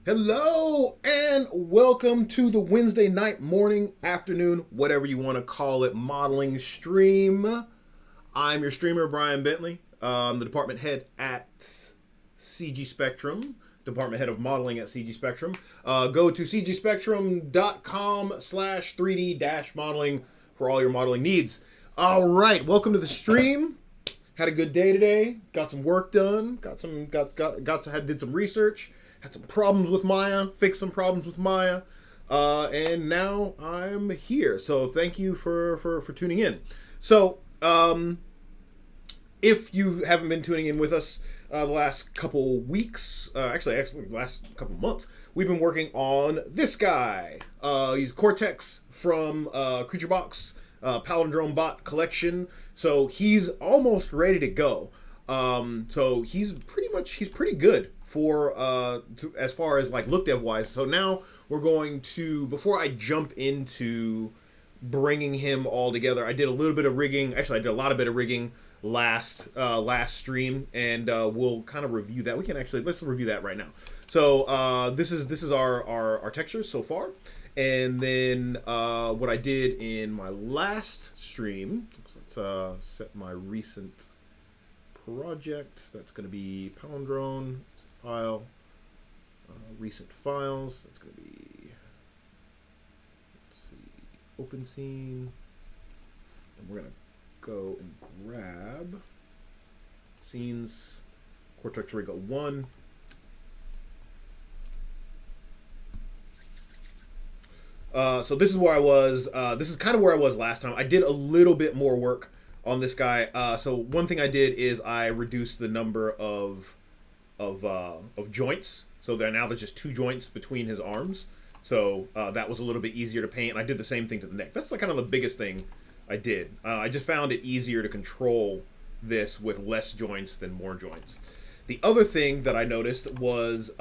Hello and welcome to the Wednesday night, morning, afternoon, whatever you want to call it, modeling stream. I'm your streamer, Bryan Bentley. I'm the department head at CG Spectrum, department head of modeling at CG Spectrum. Go to cgspectrum.com/3D-modeling for all your modeling needs. All right, welcome to the stream. Had a good day today. Got some work done. Did some research. Had some problems with Maya, fixed some problems with Maya, and now I'm here. So thank you for tuning in. So if you haven't been tuning in with us the last couple weeks, actually last couple months, we've been working on this guy. He's Cortex from Creature Box Palindrome Bot Collection. So he's almost ready to go. So he's pretty good for as far as like look dev wise. So now we're going to, before I jump into bringing him all together, I did a little bit of rigging. Actually, I did a lot of bit of rigging last stream, and we'll kind of review that. Let's review that right now. So this is our textures so far, and then what I did in my last stream. So let's set my recent project. That's going to be Palindrome file, recent files. That's going to be, let's see, open scene, and we're going to go and grab scenes, Cortex Rango 1. So this is where I was. This is kind of where I was last time. I did a little bit more work on this guy. So one thing I did is I reduced the number of joints. So now there's just 2 joints between his arms. So that was a little bit easier to paint. And I did the same thing to the neck. That's kind of the biggest thing I did. I just found it easier to control this with less joints than more joints. The other thing that I noticed was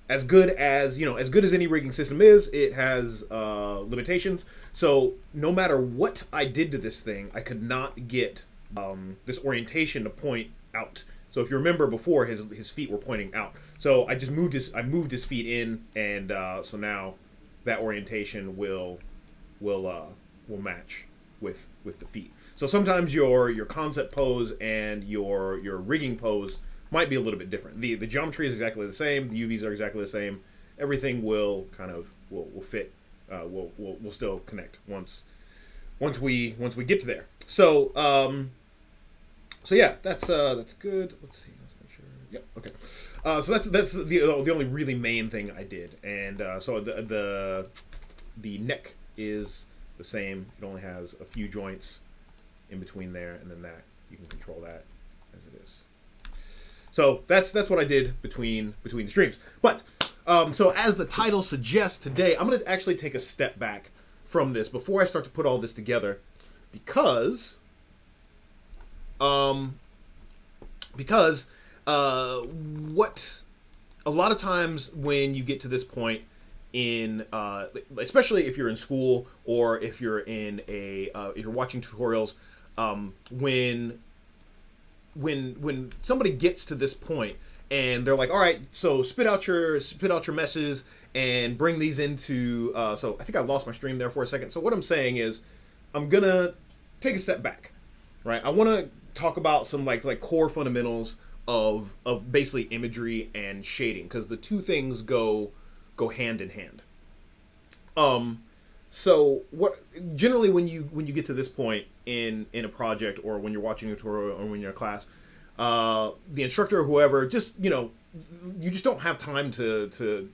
as good as any rigging system is, it has limitations. So no matter what I did to this thing, I could not get this orientation to point out. So if you remember before, his feet were pointing out. So I just moved his feet in, and so now that orientation will match with the feet. So sometimes your concept pose and your rigging pose might be a little bit different. The geometry is exactly the same. The UVs are exactly the same. Everything will fit. Will still connect once we get to there. So so yeah, that's good. Let's see. Let's make sure. Yep. Okay. So that's the only really main thing I did, and so the neck is the same. It only has a few joints in between there, and then that you can control that as it is. So that's what I did between the streams. But so as the title suggests, today I'm going to actually take a step back from this before I start to put all this together, because what a lot of times when you get to this point in especially if you're in school or if you're in if you're watching tutorials, when somebody gets to this point and they're like, all right, so spit out your meshes and bring these into so I think I lost my stream there for a second. So what I'm saying is I'm gonna take a step back, right? I want to talk about some like core fundamentals of basically imagery and shading, because the two things go hand in hand. So what generally when you get to this point in a project, or when you're watching a tutorial, or when you're in a class, the instructor or whoever just you just don't have time to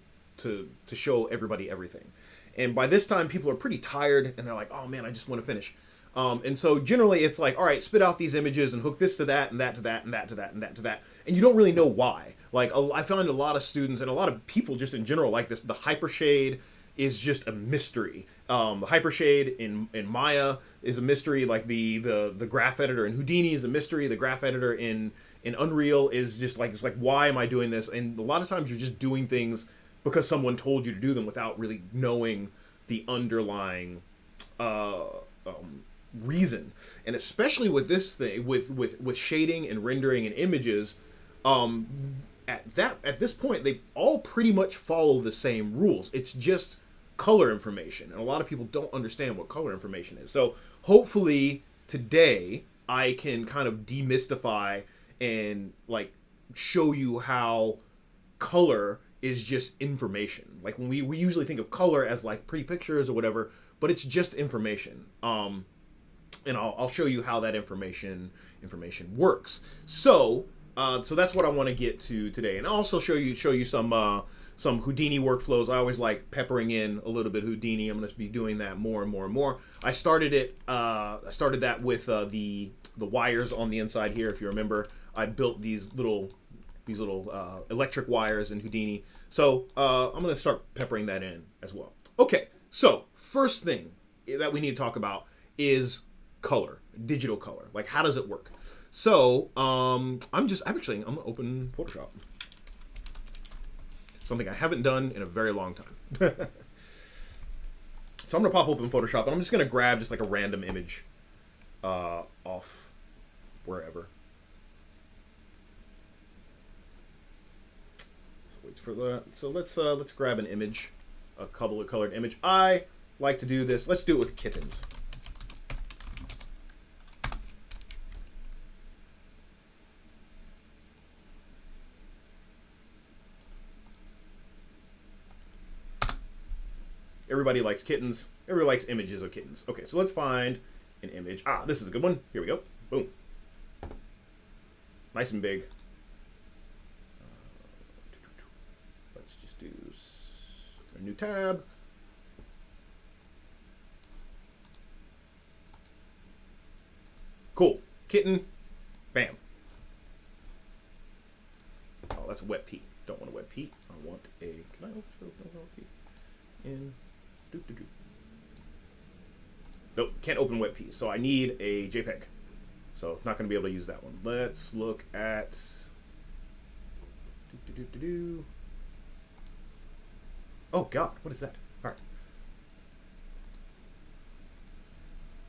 show everybody everything. And by this time people are pretty tired and they're like, oh man, I just want to finish. And so generally it's like, all right, spit out these images and hook this to that and that to that and that to that and that to that. And you don't really know why. Like I find a lot of students and a lot of people just in general like this. The Hypershade is just a mystery. Hypershade in Maya is a mystery. Like the graph editor in Houdini is a mystery. The graph editor in Unreal is just like, it's like, why am I doing this? And a lot of times you're just doing things because someone told you to do them without really knowing the underlying reason. And especially with this thing, with shading and rendering and images, at this point, they all pretty much follow the same rules. It's just color information, and a lot of people don't understand what color information is. So hopefully today I can kind of demystify and like show you how color is just information. Like when we usually think of color as like pretty pictures or whatever, but it's just information. And I'll show you how that information works. So that's what I want to get to today, and I'll also show you some Houdini workflows. I always like peppering in a little bit of Houdini. I'm going to be doing that more and more and more. I started that with the wires on the inside here. If you remember, I built these little electric wires in Houdini. So I'm going to start peppering that in as well. Okay, so first thing that we need to talk about is color, digital color. Like, how does it work? So I'm going to open Photoshop. Something I haven't done in a very long time. So I'm going to pop open Photoshop, and I'm just going to grab just like a random image off wherever. So wait for that. So let's grab an image, a couple of colored image. I like to do this. Let's do it with kittens. Everybody likes kittens. Everybody likes images of kittens. Okay, so let's find an image. Ah, this is a good one. Here we go. Boom. Nice and big. Let's just do a new tab. Cool. Kitten. Bam. Oh, that's a wet P. Don't want a wet P. I want a... Can I open a wet P? In... Nope, can't open web P, so I need a JPEG. So not going to be able to use that one. Let's look at oh god, what is that? Alright.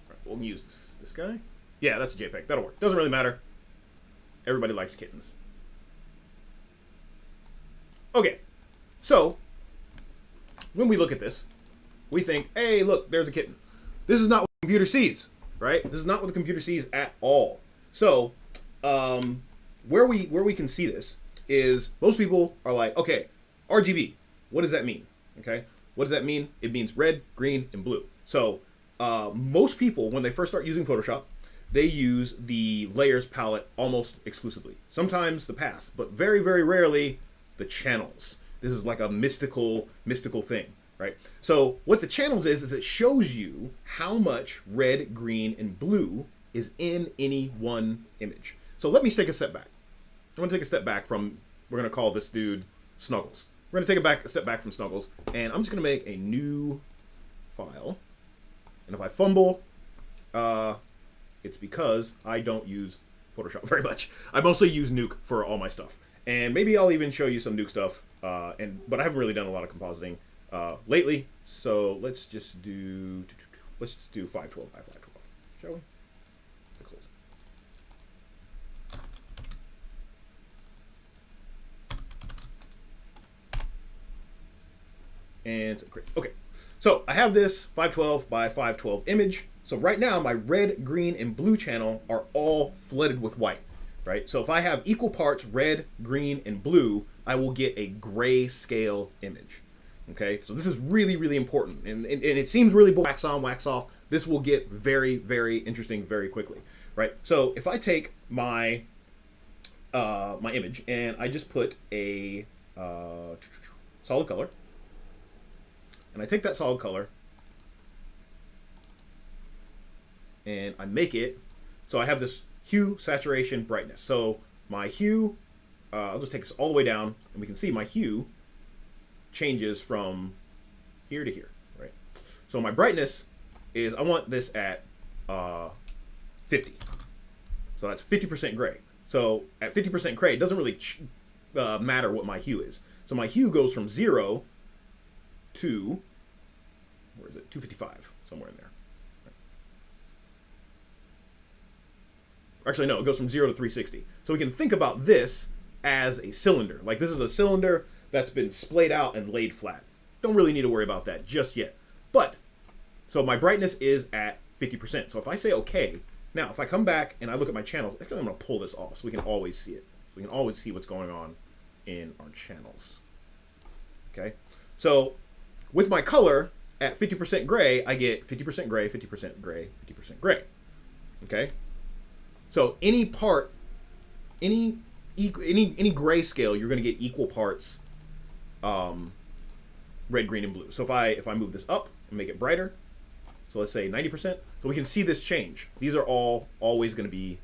Alright, we'll use this guy. Yeah, that's a JPEG. That'll work. Doesn't really matter. Everybody likes kittens. Okay, so when we look at this, we think, hey, look, there's a kitten. This is not what the computer sees, right? This is not what the computer sees at all. So, where we can see this is most people are like, okay, RGB, what does that mean? Okay, what does that mean? It means red, green, and blue. So, most people, when they first start using Photoshop, they use the layers palette almost exclusively. Sometimes the paths, but very, very rarely the channels. This is like a mystical thing. Right? So what the channels is it shows you how much red, green, and blue is in any one image. So let me take a step back. I'm going to take a step back from, we're going to call this dude Snuggles. We're going to take a step back from Snuggles, and I'm just going to make a new file. And if I fumble, it's because I don't use Photoshop very much. I mostly use Nuke for all my stuff. And maybe I'll even show you some Nuke stuff, but I haven't really done a lot of compositing lately, so let's just do 512 by 512, shall we? Pixels. And great. Okay, so I have this 512 by 512 image. So right now my red, green, and blue channel are all flooded with white, right? So if I have equal parts red, green, and blue, I will get a grayscale image. Okay, so this is really, really important, and it seems really wax on, wax off. This will get very, very interesting very quickly, right? So if I take my my image and I just put a solid color, and I take that solid color and I make it so I have this hue, saturation, brightness. So my hue, I'll just take this all the way down, and we can see my hue changes from here to here, right? So my brightness is, I want this at 50. So that's 50% gray. So at 50% gray, it doesn't really matter what my hue is. So my hue goes from 0 to, where is it? 255, somewhere in there. Actually, no, it goes from 0 to 360. So we can think about this as a cylinder. Like this is a cylinder that's been splayed out and laid flat. Don't really need to worry about that just yet. But, so my brightness is at 50%. So if I say okay, now if I come back and I look at my channels, actually I'm going to pull this off so we can always see it. So we can always see what's going on in our channels. Okay, so with my color at 50% gray, I get 50% gray, 50% gray, 50% gray. Okay, so any part, any grayscale, you're going to get equal parts red, green, and blue. So if I move this up and make it brighter, so let's say 90%, so we can see this change. These are all always going to be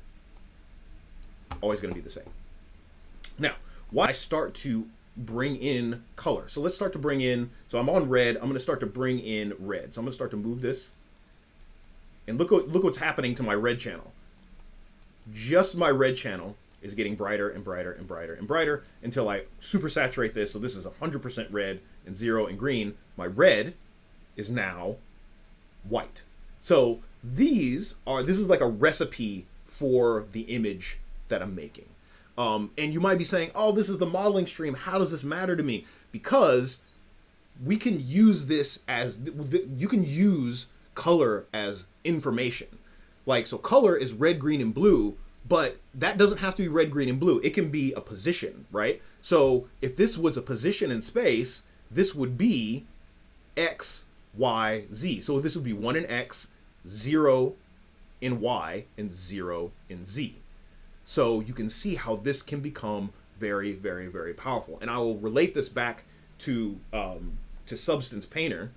the same. Now, why I start to bring in color. So let's start to bring in, so I'm on red, I'm going to start to bring in red. So I'm going to start to move this. And look what's happening to my red channel. Just my red channel is getting brighter and brighter and brighter and brighter until I super saturate this. So this is 100% red and 0 and green. My red is now white. So this is like a recipe for the image that I'm making. And you might be saying, oh, this is the modeling stream. How does this matter to me? Because we can use this as, you can use color as information. Like, so color is red, green, and blue, but that doesn't have to be red, green, and blue. It can be a position, right? So if this was a position in space, this would be X, Y, Z. So this would be 1 in X, 0 in Y, and 0 in Z. So you can see how this can become very, very, very powerful. And I will relate this back to Substance Painter,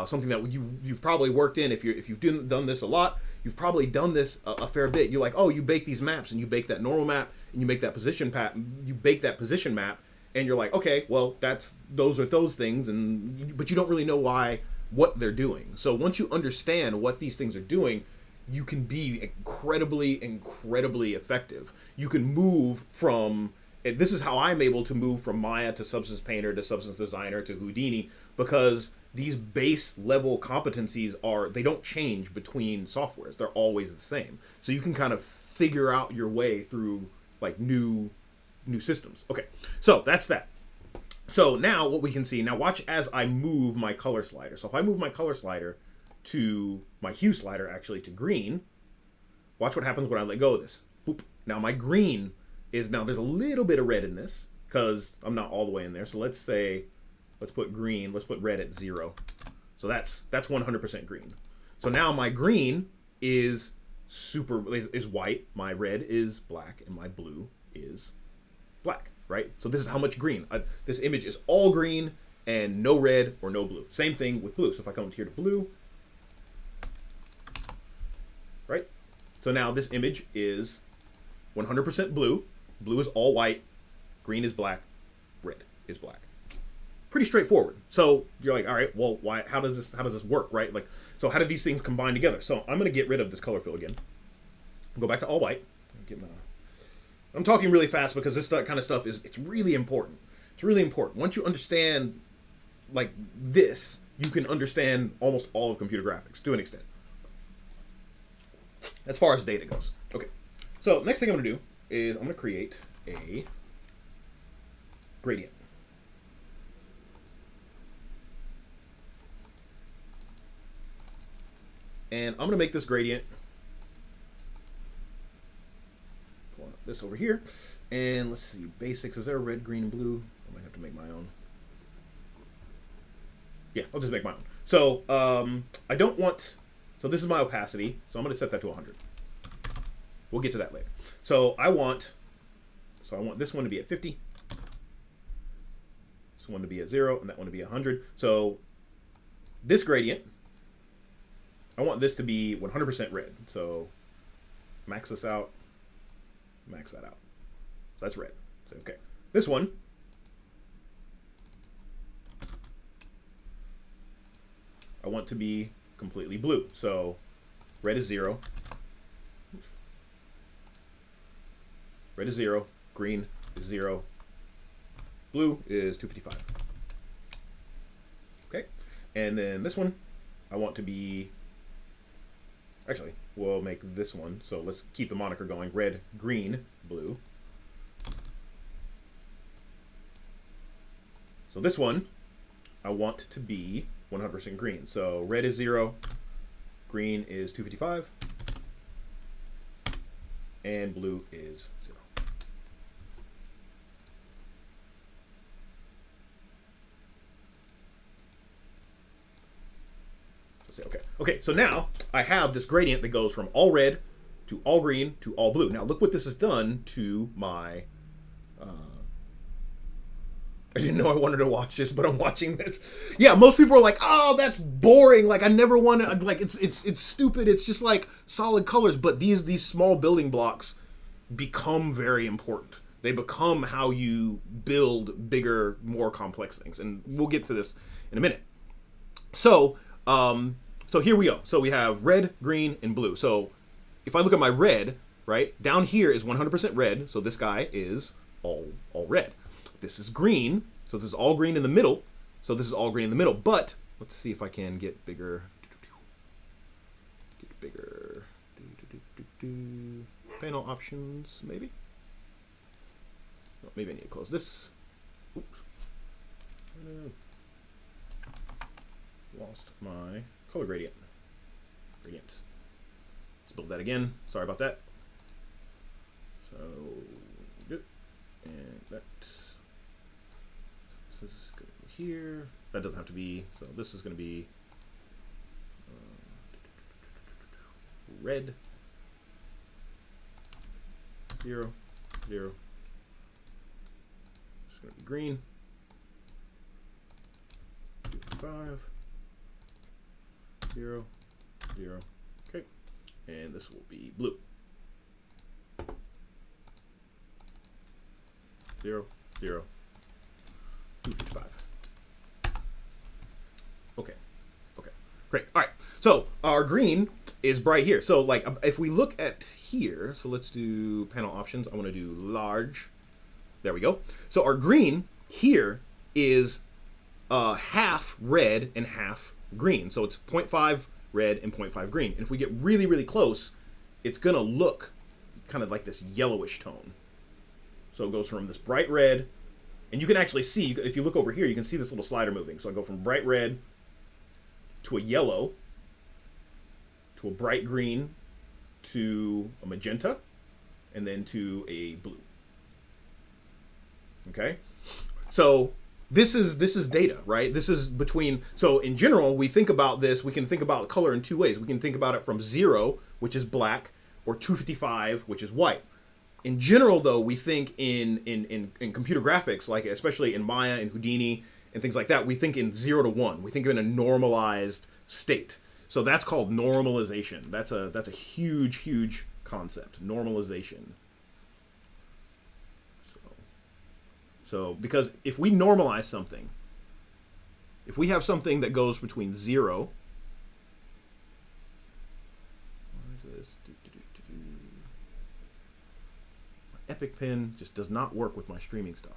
something that you've probably worked in. If you've done this a lot, you've probably done this a fair bit. You're like, oh, you bake these maps, and you bake that normal map, and you make that position map, and you're like, okay, well, those are those things, but you don't really know what they're doing. So once you understand what these things are doing, you can be incredibly, incredibly effective. You can move from, this is how I'm able to move from Maya to Substance Painter to Substance Designer to Houdini, because these base level competencies they don't change between softwares. They're always the same. So you can kind of figure out your way through like new systems. Okay, so that's that. So now what we can see, now watch as I move my color slider. So if I move my color slider to my hue slider, actually to green, watch what happens when I let go of this. Boop. Now my green is, now there's a little bit of red in this because I'm not all the way in there. So let's put green, let's put red at 0. So that's 100% green. So now my green is white, my red is black, and my blue is black, right? So this is how much green. This image is all green and no red or no blue. Same thing with blue. So if I come here to blue, right? So now this image is 100% blue. Blue is all white. Green is black. Red is black. Pretty straightforward. So you're like, all right, well, why? How does this work, right? Like, so how do these things combine together? So I'm gonna get rid of this color fill again. Go back to all white. I'm talking really fast because this kind of stuff it's really important. It's really important. Once you understand like this, you can understand almost all of computer graphics to an extent, as far as data goes. Okay, so next thing I'm going to do is I'm going to create a gradient. And I'm going to make this gradient, pull up this over here, and let's see, basics, is there a red, green, and blue? I might have to make my own. Yeah, I'll just make my own. So I don't want, so this is my opacity, so I'm going to set that to 100. We'll get to that later. So I want this one to be at 50, this one to be at 0, and that one to be 100. So this gradient, I want this to be 100% red. So max this out, max that out. So that's red. So, okay. This one, I want to be completely blue. So red is 0. Red is 0. Green is 0. Blue is 255. Okay. And then this one, I want to be, actually, we'll make this one. So let's keep the moniker going. Red, green, blue. So this one, I want to be 100% green. So red is 0, green is 255, and blue is 0. So say okay. Okay, so now I have this gradient that goes from all red to all green to all blue. Now look what this has done to my I didn't know I wanted to watch this, but I'm watching this. Yeah, most people are like, "Oh, that's boring. Like I never want to. Like it's stupid. It's just like solid colors." But these small building blocks become very important. They become how you build bigger, more complex things, and we'll get to this in a minute. So, so here we go. So we have red, green, and blue. So if I look at my red, right down here is 100% red. So this guy is all red. This is green, so this is all green in the middle. So this is all green in the middle. But let's see if I can get bigger. Get bigger. Panel options, maybe. Oh, maybe I need to close this. Oops. Lost my color gradient. Let's build that again. Sorry about that. So good, and that. This is going to go here. That doesn't have to be. So this is going to be red. 0, 0. It's going to be green. 5, 0, 0. Okay, and this will be blue. 0, 0. 255. Okay. Great. All right. So our green is bright here. So like if we look at here, so let's do panel options. I want to do large. There we go. So our green here is half red and half green. So it's 0.5 red and 0.5 green. And if we get really, really close, it's going to look kind of like this yellowish tone. So it goes from this bright red. And you can actually see, if you look over here, you can see this little slider moving. So I go from bright red to a yellow, to a bright green, to a magenta, and then to a blue. Okay? So this is data, right? This is between, so in general, we think about this, we can think about color in two ways. We can think about it from 0, which is black, or 255, which is white. In general, though, we think in computer graphics, like especially in Maya and Houdini and things like that, we think in 0 to 1. We think in a normalized state. So that's called normalization. That's a huge concept. Normalization. So because if we normalize something, if we have something that goes between 0. What is this? Epic Pen just does not work with my streaming stuff.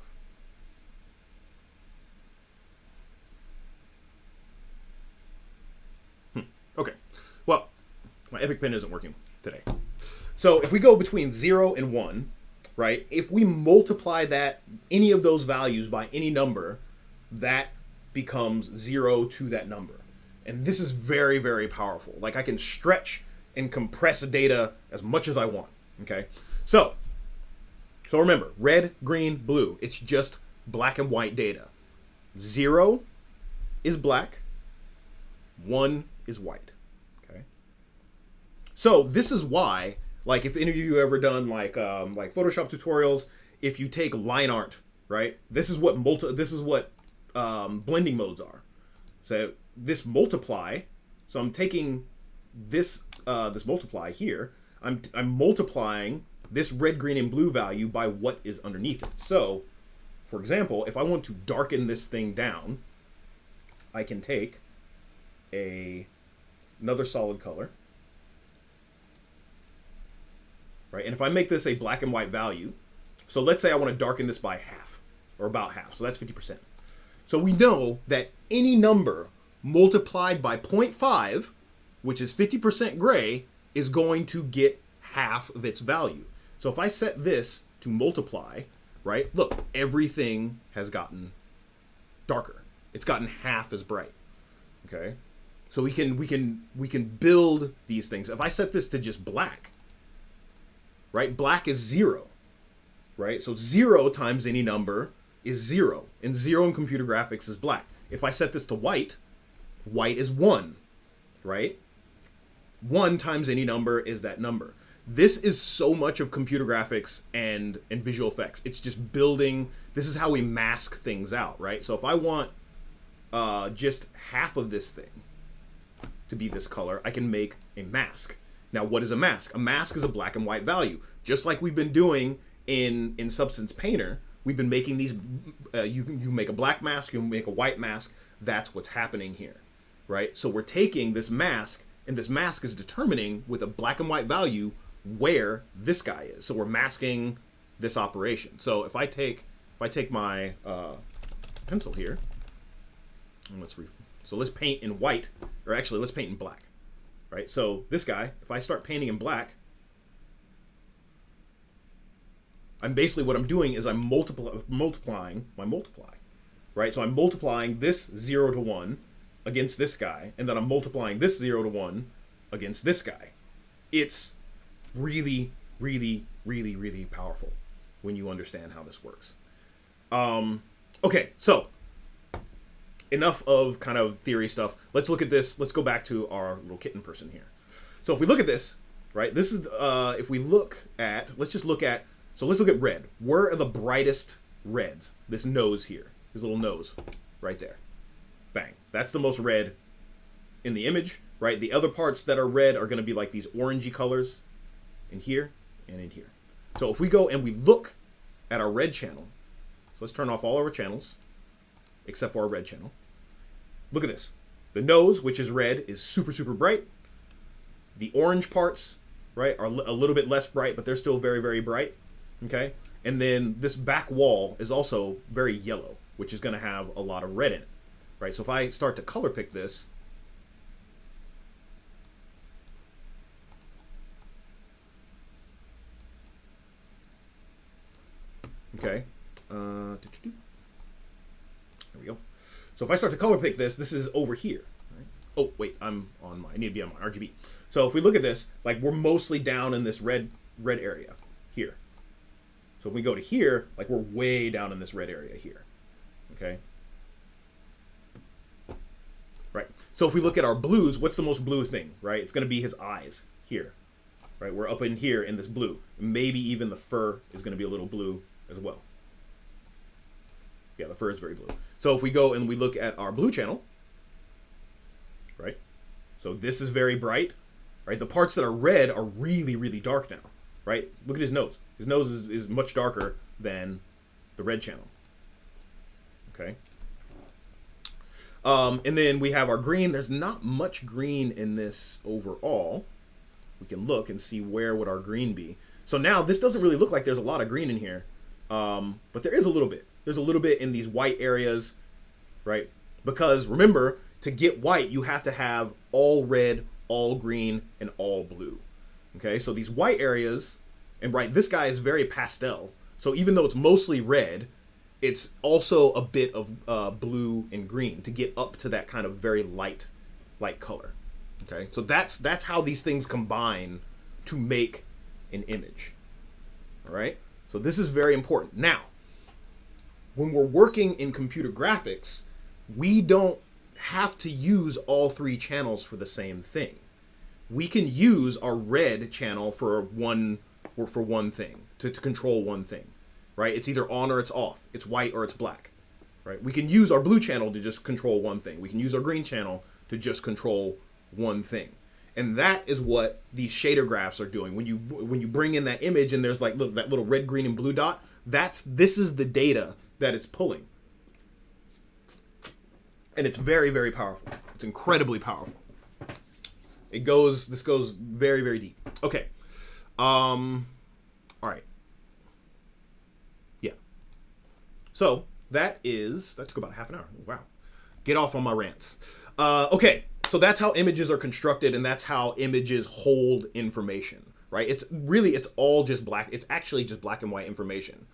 Okay. Well, my Epic Pen isn't working today. So if we go between 0 and 1, right? If we multiply that, any of those values by any number, that becomes 0 to that number. And this is very, very powerful. Like I can stretch and compress data as much as I want. Okay. So remember, red, green, blue. It's just black and white data. 0 is black. 1 is white. Okay. So this is why, like, if any of you ever done like Photoshop tutorials, if you take line art, right? This is what blending modes are. So this multiply. So I'm taking this multiply here. I'm multiplying this red, green, and blue value by what is underneath it. So, for example, if I want to darken this thing down, I can take another solid color, right? And if I make this a black and white value, so let's say I want to darken this by half, or about half, so that's 50%. So we know that any number multiplied by 0.5, which is 50% gray, is going to get half of its value. So if I set this to multiply, right, look, everything has gotten darker. It's gotten half as bright. Okay, so we can build these things. If I set this to just black, right? Black is 0, right? So 0 times any number is 0, and 0 in computer graphics is black. If I set this to white, white is 1, right? 1 times any number is that number. This is so much of computer graphics and visual effects. It's just building. This is how we mask things out, right? So if I want just half of this thing to be this color, I can make a mask. Now, what is a mask? A mask is a black and white value. Just like we've been doing in Substance Painter, we've been making these, you make a black mask, you make a white mask. That's what's happening here, right? So we're taking this mask, and this mask is determining with a black and white value where this guy is. So we're masking this operation. So if I take my pencil here, and let's paint in white, or actually let's paint in black, right? So this guy, if I start painting in black, I'm basically, what I'm doing is I'm multiplying my multiply, right? So I'm multiplying this 0 to 1 against this guy, and then I'm multiplying this 0 to 1 against this guy. It's really, really, really, really powerful when you understand how this works. Okay, so enough of kind of theory stuff. Let's look at this. Let's go back to our little kitten person here. So if we look at this, right, this is, if we look at, let's look at red. Where are the brightest reds? This nose here, his little nose right there. Bang. That's the most red in the image, right? The other parts that are red are going to be like these orangey colors in here and in here. So if we go and we look at our red channel, so let's turn off all our channels except for our red channel. Look at this. The nose, which is red, is super, super bright. The orange parts, right, are a little bit less bright, but they're still very, very bright. Okay? And then this back wall is also very yellow, which is going to have a lot of red in it. Right? So if I start to color pick this, okay, there we go. So if I start to color pick this, this is over here. Right? Oh, wait, I need to be on my RGB. So if we look at this, like, we're mostly down in this red area here. So if we go to here, like, we're way down in this red area here. Okay? Right. So if we look at our blues, what's the most blue thing, right? It's going to be his eyes here. Right? We're up in here in this blue. Maybe even the fur is going to be a little blue as well. Yeah, the fur is very blue. So if we go and we look at our blue channel, right? So this is very bright, right? The parts that are red are really, really dark now, right? Look at his nose. His nose is much darker than the red channel, okay? And then we have our green. There's not much green in this overall. We can look and see where would our green be. So now this doesn't really look like there's a lot of green in here, but there is a little bit. There's a little bit in these white areas, right? Because remember, to get white, you have to have all red, all green, and all blue. Okay, so these white areas, and right, this guy is very pastel. So even though it's mostly red, it's also a bit of blue and green to get up to that kind of very light color. Okay, so that's how these things combine to make an image. All right, so this is very important. Now, when we're working in computer graphics, we don't have to use all 3 channels for the same thing. We can use our red channel for one thing, to control one thing, right? It's either on or it's off. It's white or it's black, right? We can use our blue channel to just control one thing. We can use our green channel to just control one thing. And that is what these shader graphs are doing. When you bring in that image and there's like that little red, green, and blue dot, this is the data that it's pulling. And it's very, very powerful. It's incredibly powerful. This goes very, very deep. Okay. All right. Yeah. So that took about half an hour. Wow. Get off on my rants. Okay. So that's how images are constructed, and that's how images hold information, right? It's all just black. It's actually just black and white information.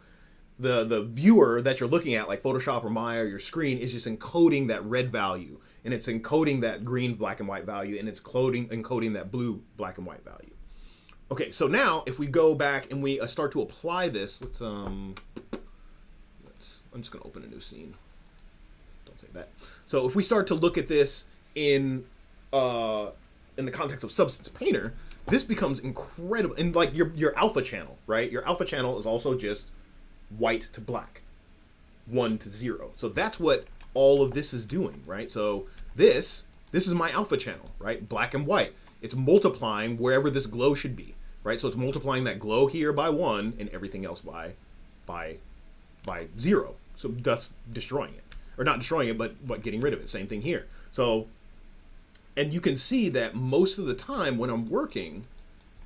the viewer that you're looking at, like Photoshop or Maya or your screen, is just encoding that red value, and it's encoding that green black and white value, and it's encoding that blue black and white value. Okay, so now if we go back and we start to apply this, I'm just gonna open a new scene. Don't say that. So if we start to look at this in the context of Substance Painter, this becomes incredible. And like your alpha channel, right? Your alpha channel is also just white to black, 1 to 0. So that's what all of this is doing, right? So this is my alpha channel, right? Black and white. It's multiplying wherever this glow should be, right? So it's multiplying that glow here by 1 and everything else by 0. So that's destroying it. Or not destroying it, but getting rid of it. Same thing here. So, and you can see that most of the time when I'm working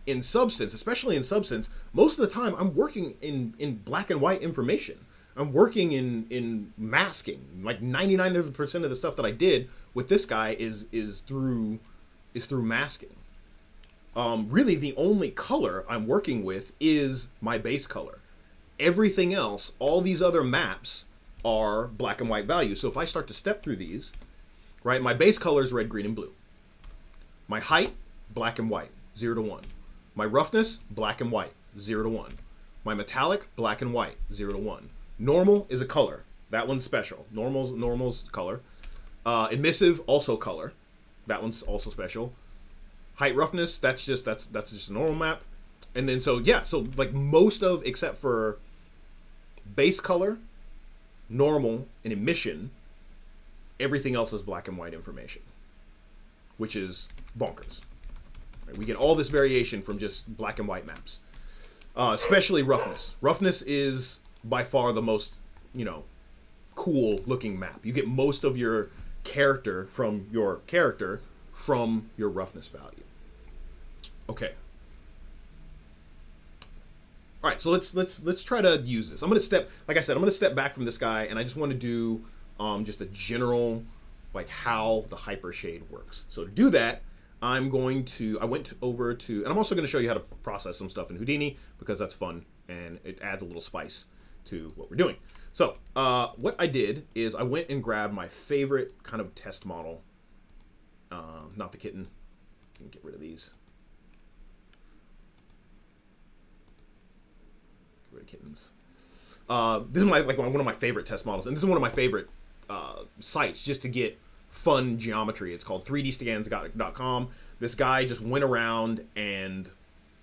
in Substance, especially in Substance, most of the time I'm working in black and white information. I'm working in masking. Like 99% of the stuff that I did with this guy is through masking. Really the only color I'm working with is my base color. Everything else, all these other maps are black and white values. So if I start to step through these, right, my base color is red, green, and blue. My height, black and white, 0 to 1. My roughness, black and white, 0 to 1. My metallic, black and white, 0 to 1. Normal is a color. That one's special. Normal's color. Emissive, also color. That one's also special. Height, roughness, that's just a normal map. And then so like most of, except for base color, normal, and emission, everything else is black and white information, which is bonkers. Right? We get all this variation from just black and white maps, especially roughness. Roughness is by far the most, cool looking map. You get most of your character from your roughness value. Okay. All right, so let's try to use this. I'm gonna step back from this guy, and I just want to do just a general, like how the Hypershade works. So to do that, I went over to, and I'm also going to show you how to process some stuff in Houdini because that's fun and it adds a little spice to what we're doing. So what I did is I went and grabbed my favorite kind of test model, not the kitten. Can get rid of these. Get rid of kittens. This is one of my favorite test models, and this is one of my favorite sites just to get fun geometry. It's called 3dscans.com. This guy just went around and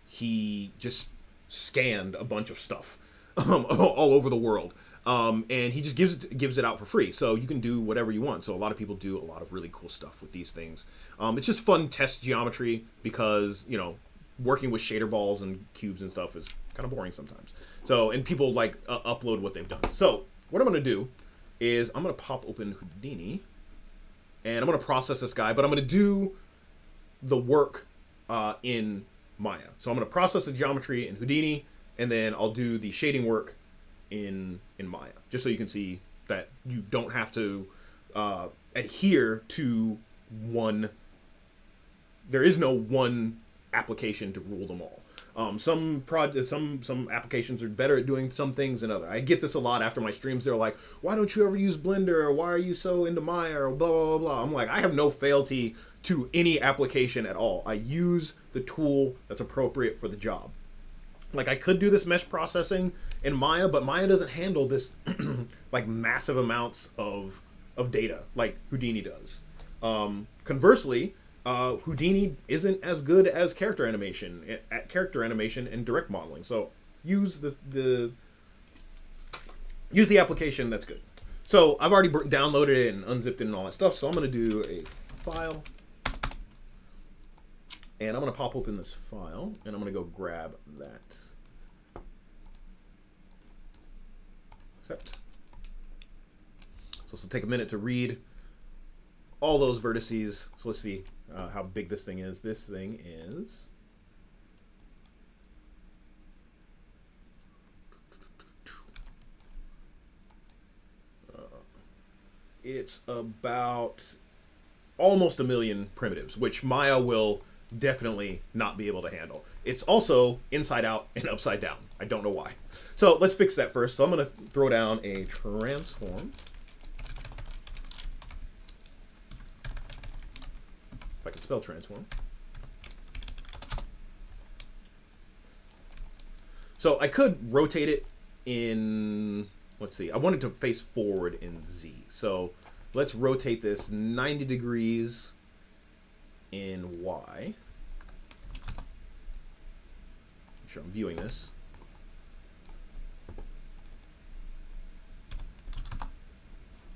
he just scanned a bunch of stuff all over the world, and he just gives it out for free, so you can do whatever you want. So a lot of people do a lot of really cool stuff with these things. It's just fun test geometry because working with shader balls and cubes and stuff is kind of boring sometimes. So, and people upload what they've done. So what I'm going to do is I'm going to pop open Houdini and I'm going to process this guy, but I'm going to do the work in Maya. So I'm going to process the geometry in Houdini, and then I'll do the shading work in Maya, just so you can see that you don't have to adhere to one. There is no one application to rule them all. Some applications are better at doing some things than others. I get this a lot after my streams. They're like, why don't you ever use Blender? Or why are you so into Maya? Or blah, blah, blah, blah. I'm like, I have no fealty to any application at all. I use the tool that's appropriate for the job. Like, I could do this mesh processing in Maya, but Maya doesn't handle this like massive amounts of data like Houdini does. Conversely, Houdini isn't as good as character animation and direct modeling. So use the application that's good. So I've already downloaded it and unzipped it and all that stuff. So I'm going to do a file, and I'm going to pop open this file, and I'm going to go grab that. Accept. So this will take a minute to read all those vertices. So let's see how big this thing is. This thing is it's about almost 1 million primitives, which Maya will definitely not be able to handle. It's also inside out and upside down. I don't know why. So let's fix that first. So I'm going to throw down a transform. If I can spell transform. So I could rotate it in, let's see, I wanted to face forward in Z. So let's rotate this 90 degrees in Y. Make sure I'm viewing this.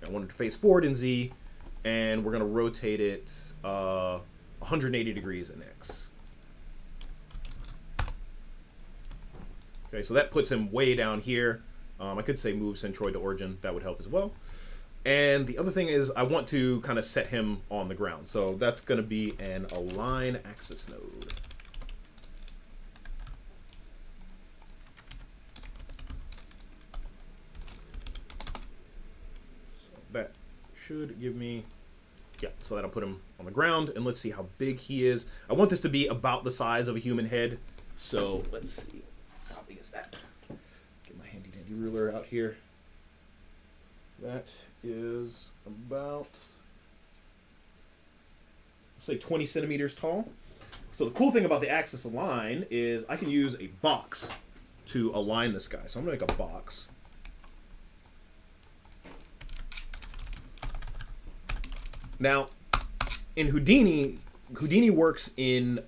I wanted to face forward in Z, and we're going to rotate it 180 degrees in X. Okay, so that puts him way down here. I could say move centroid to origin. That would help as well. And the other thing is I want to kind of set him on the ground. So that's going to be an align axis node. So that should give me, yeah, so that'll put him on the ground. And let's see how big he is. I want this to be about the size of a human head. So let's see. How big is that? Get my handy dandy ruler out here. That is about, let's say 20 centimeters tall. So the cool thing about the axis align is I can use a box to align this guy. So I'm gonna make a box. Now, in Houdini works in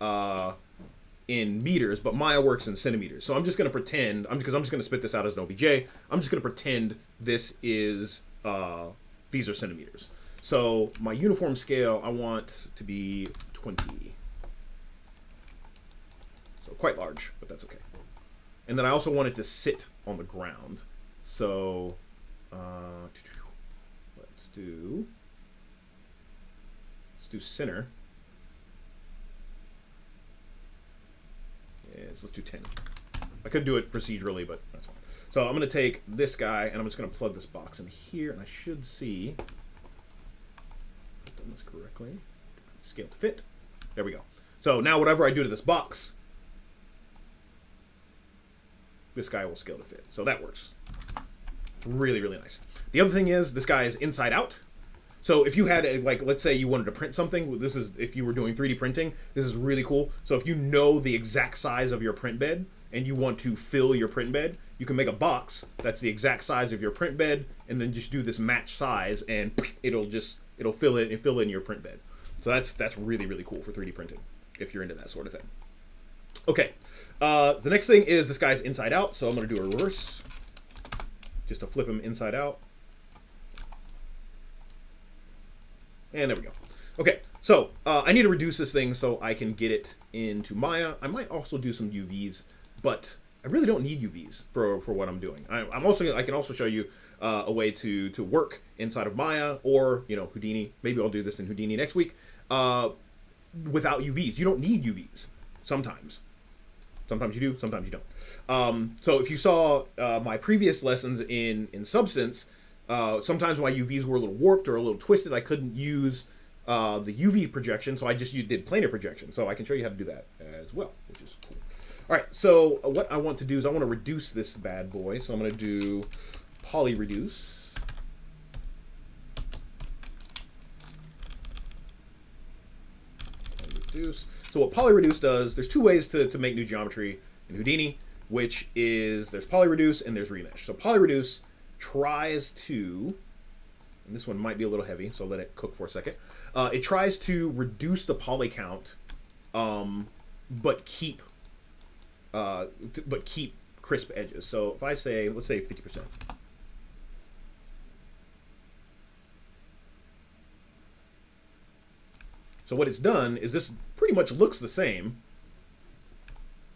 meters, but Maya works in centimeters. So I'm just going to pretend, because I'm just going to spit this out as an OBJ, I'm just going to pretend this is, these are centimeters. So my uniform scale, I want to be 20. So quite large, but that's okay. And then I also want it to sit on the ground. So let's do center. Yes, let's do 10. I could do it procedurally, but that's fine. So I'm going to take this guy, and I'm just going to plug this box in here, and I should see, if I've done this correctly, scale to fit. There we go. So now whatever I do to this box, this guy will scale to fit. So that works. Really, really nice. The other thing is this guy is inside out. So if you had, like, let's say you wanted to print something, this is, if you were doing 3D printing, this is really cool. So if you know the exact size of your print bed and you want to fill your print bed, you can make a box that's the exact size of your print bed and then just do this match size and it'll fill it and fill in your print bed. So that's really, really cool for 3D printing if you're into that sort of thing. Okay, the next thing is this guy's inside out. So I'm gonna do a reverse just to flip him inside out. And there we go. Okay, so I need to reduce this thing so I can get it into Maya. I might also do some UVs, but I really don't need UVs for what I'm doing. I can also show you a way to work inside of Maya or, you know, Houdini. Maybe I'll do this in Houdini next week without UVs. You don't need UVs sometimes. Sometimes you do, sometimes you don't. So if you saw my previous lessons in Substance, sometimes my UVs were a little warped or a little twisted. I couldn't use the UV projection, so I just did planar projection. So I can show you how to do that as well, which is cool. All right, so what I want to do is I want to reduce this bad boy. So I'm going to do poly reduce. So what poly reduce does, there's two ways to make new geometry in Houdini, which is there's poly reduce and there's remesh. So poly reduce tries to, and this one might be a little heavy, so I'll let it cook for a second. It tries to reduce the poly count, but keep crisp edges. So if I say, let's say 50%. So what it's done is this pretty much looks the same,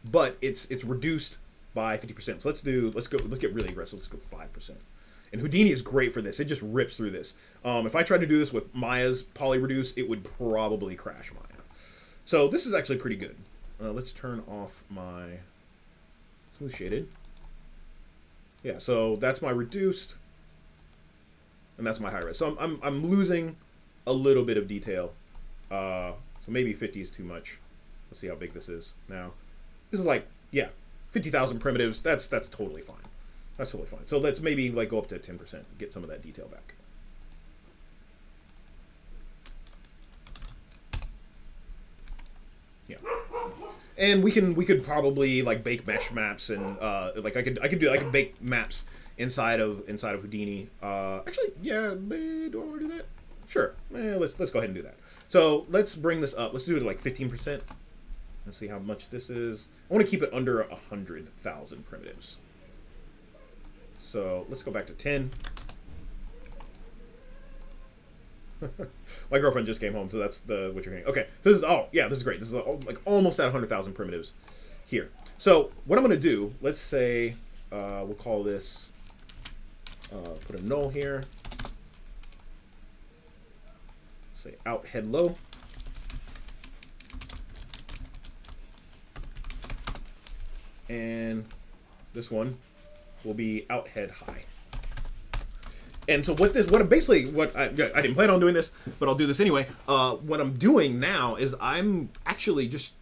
but it's reduced by 50%. So let's get really aggressive. Let's go 5%. And Houdini is great for this. It just rips through this. If I tried to do this with Maya's poly reduce, it would probably crash Maya. So this is actually pretty good. Let's turn off my smooth shaded. Yeah, so that's my reduced, and that's my high res. So I'm losing a little bit of detail. So maybe 50 is too much. Let's see how big this is now. This is like, yeah, 50,000 primitives, that's totally fine. That's totally fine. So let's maybe like go up to 10%, get some of that detail back. Yeah. And we could probably like bake mesh maps and like I could bake maps inside of Houdini. Actually, yeah, do I want to do that? Sure. Let's go ahead and do that. So let's bring this up. Let's do it like 15%. Let's see how much this is. I want to keep it under 100,000 primitives. So let's go back to 10. My girlfriend just came home, so that's what you're hearing. Okay, so this is, oh yeah, this is great. This is like almost at 100,000 primitives here. So what I'm going to do, let's say we'll call this, put a null here. Say out head low. And this one will be out head high. And so what I didn't plan on doing this, but I'll do this anyway. What I'm doing now is I'm actually just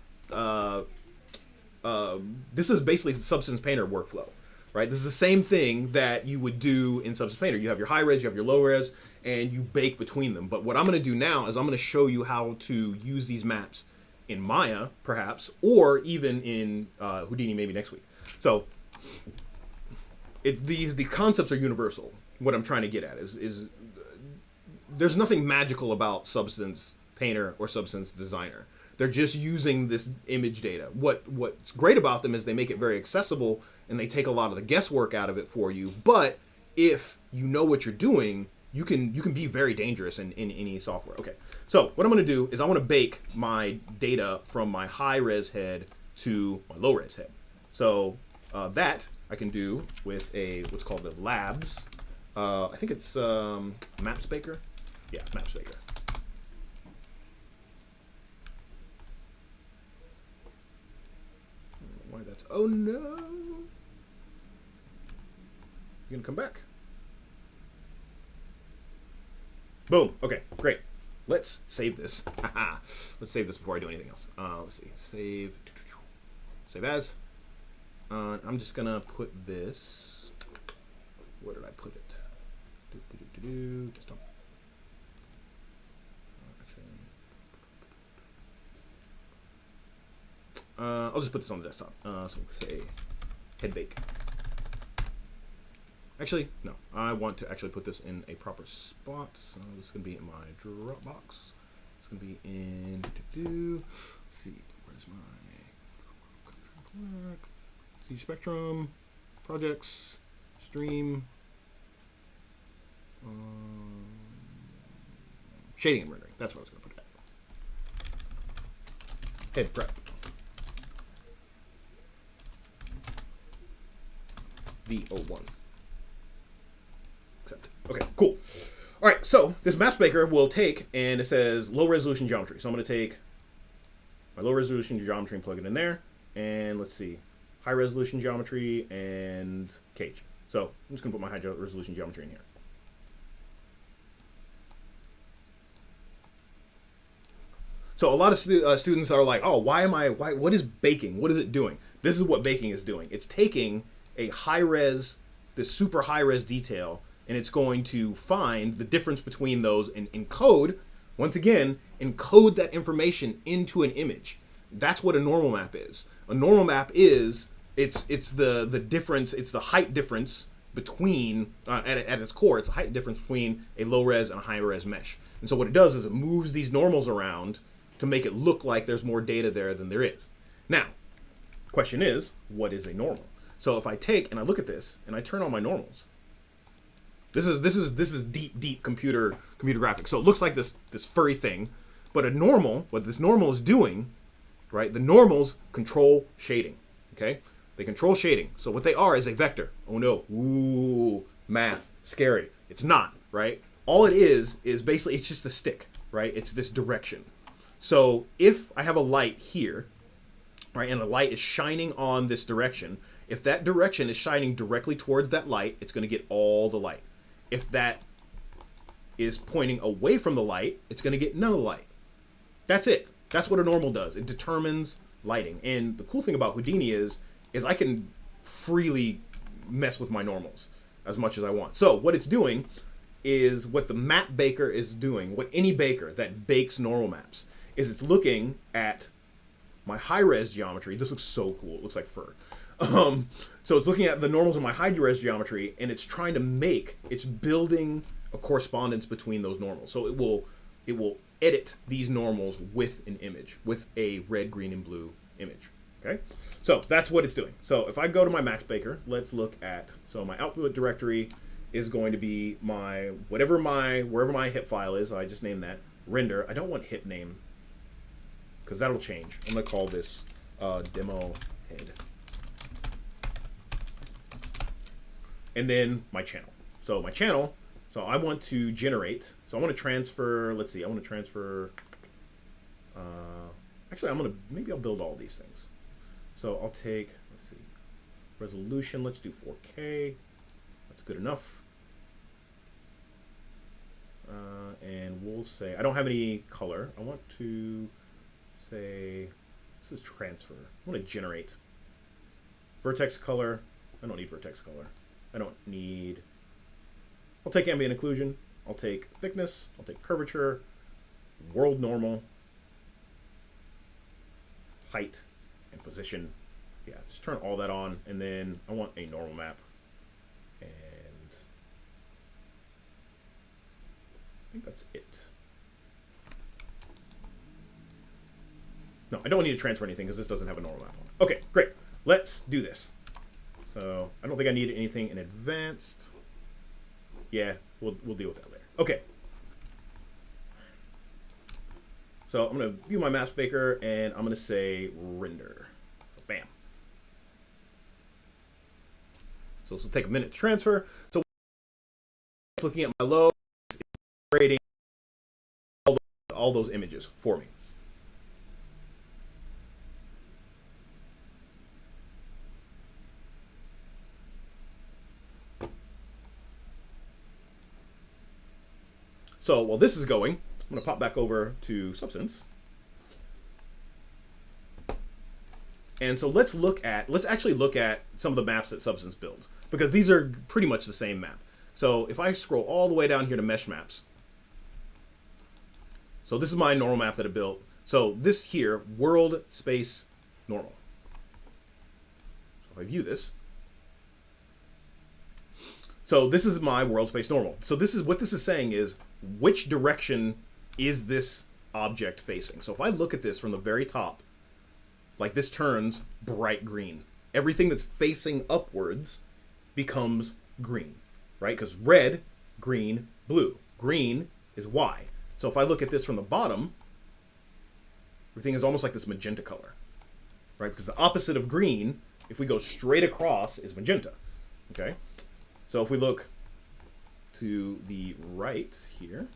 this is basically Substance Painter workflow, right? This is the same thing that you would do in Substance Painter. You have your high res, you have your low res, and you bake between them. But what I'm going to do now is I'm going to show you how to use these maps in Maya, perhaps, or even in Houdini maybe next week. So the concepts are universal. What I'm trying to get at is there's nothing magical about Substance Painter or Substance Designer. They're just using this image data. What's great about them is they make it very accessible and they take a lot of the guesswork out of it for you. But if you know what you're doing, you can be very dangerous in any software. Okay, so what I'm going to do is I want to bake my data from my high res head to my low res head. So that I can do with what's called the labs. I think it's Maps Baker. Yeah, Maps Baker. Why that's, oh no. You gonna come back? Boom. Okay, great. Let's save this. Let's save this before I do anything else. Let's see. Save as. I'm just gonna put this. Where did I put it? Desktop. I'll just put this on the desktop. So we'll say head bake. Actually, no. I want to actually put this in a proper spot. So this is going to be in my Dropbox. It's going to be in. Let's see. Where's my CG Spectrum projects stream shading and rendering. That's what I was going to put it at. Head prep. V01. Accept. Okay, cool. All right, so this Maps Maker will take, and it says low resolution geometry. So I'm going to take my low resolution geometry and plug it in there. And let's see, high resolution geometry and cage. So I'm just going to put my high resolution geometry in here. So a lot of students are like, oh, what is baking? What is it doing? This is what baking is doing. It's taking a high res, this super high res detail, and it's going to find the difference between those and encode, once again, encode that information into an image. That's what a normal map is. A normal map is, it's the difference, it's the height difference between, at its core, it's the height difference between a low res and a high res mesh. And so what it does is it moves these normals around to make it look like there's more data there than there is. Now, the question is, what is a normal? So if I take and I look at this and I turn on my normals, this is deep computer graphics. So it looks like this furry thing, but a normal, what this normal is doing, right? The normals control shading. Okay, they control shading. So what they are is a vector. Oh no, ooh, math, scary. It's not, right? All it is basically it's just a stick, right? It's this direction. So if I have a light here, right, and the light is shining on this direction, if that direction is shining directly towards that light, it's going to get all the light. If that is pointing away from the light, it's going to get none of the light. That's it. That's what a normal does. It determines lighting. And the cool thing about Houdini is is I can freely mess with my normals as much as I want. So what it's doing is what the map baker is doing, what any baker that bakes normal maps, is it's looking at my high-res geometry. This looks so cool. It looks like fur. So it's looking at the normals in my high-res geometry, and it's trying to it's building a correspondence between those normals. So it will edit these normals with an image, with a red, green, and blue image. Okay, so that's what it's doing. So if I go to my Max Baker, let's look at, so my output directory is going to be my, wherever my hip file is, I just named that, render. I don't want hip name, because that'll change. I'm going to call this demo head. And then my channel. So my channel, so I want to generate, so I want to transfer, let's see, I want to transfer, actually maybe I'll build all these things. So I'll take, let's see, resolution, let's do 4K. That's good enough. And we'll say, I don't have any color. I want to say, this is transfer. I want to generate vertex color. I don't need vertex color. I don't need, I'll take ambient occlusion. I'll take thickness. I'll take curvature, world normal, height, and position. Yeah, just turn all that on, and then I want a normal map. And I think that's it. No, I don't need to transfer anything because this doesn't have a normal map on. Okay, great. Let's do this. So I don't think I need anything in advanced. Yeah, we'll deal with that later. Okay. So I'm going to view my maps baker, and I'm going to say render. So bam. So this will take a minute to transfer. So looking at my load, it's creating all those images for me. So while this is going, I'm going to pop back over to Substance. And so let's actually look at some of the maps that Substance builds, because these are pretty much the same map. So if I scroll all the way down here to Mesh Maps, so this is my normal map that I built. So this here, world, space, normal. So if I view this, so this is my world, space, normal. So this is what this is saying is, which direction is this object facing? So if I look at this from the very top, like this turns bright green. Everything that's facing upwards becomes green, right? Because red, green, blue. Green is Y. So if I look at this from the bottom, everything is almost like this magenta color, right? Because the opposite of green, if we go straight across, is magenta, okay? So if we look to the right here,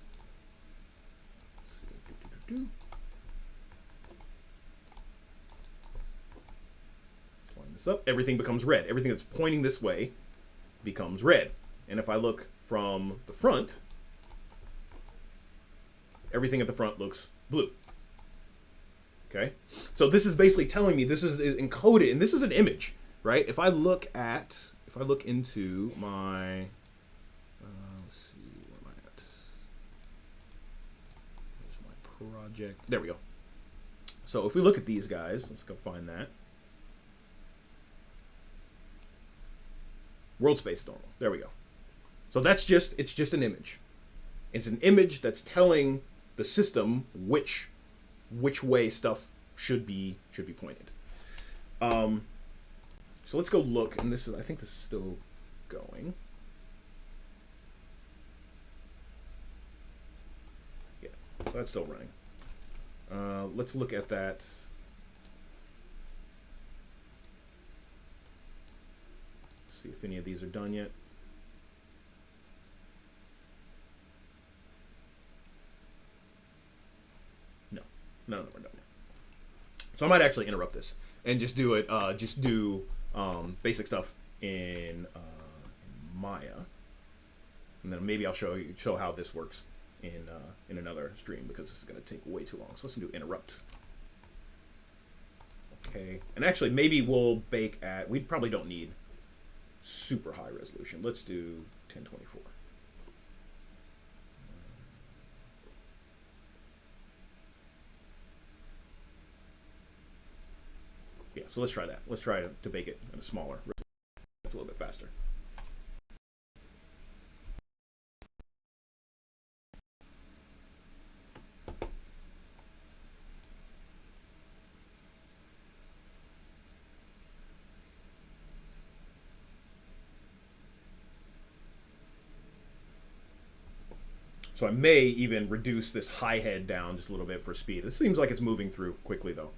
let's line this up, everything becomes red. Everything that's pointing this way becomes red. And if I look from the front, everything at the front looks blue. Okay? So this is basically telling me, this is encoded, and this is an image, right? If I look into my, let's see, where am I at? There's my project. There we go. So if we look at these guys, let's go find that. World space normal. There we go. So that's just, it's just an image. It's an image that's telling the system which way stuff should be pointed. So let's go look, and this is, I think this is still going. Yeah, so that's still running. Let's look at that. See if any of these are done yet. No, none of them are done yet. So I might actually interrupt this and just do it. Just do basic stuff in Maya, and then maybe I'll show how this works in another stream, because this is going to take way too long. So let's do interrupt. Okay, and actually maybe we'll bake at, we probably don't need super high resolution. Let's do 1024. Yeah, so let's try that. Let's try to bake it in a smaller resolution. That's a little bit faster. So I may even reduce this high head down just a little bit for speed. This seems like it's moving through quickly, though,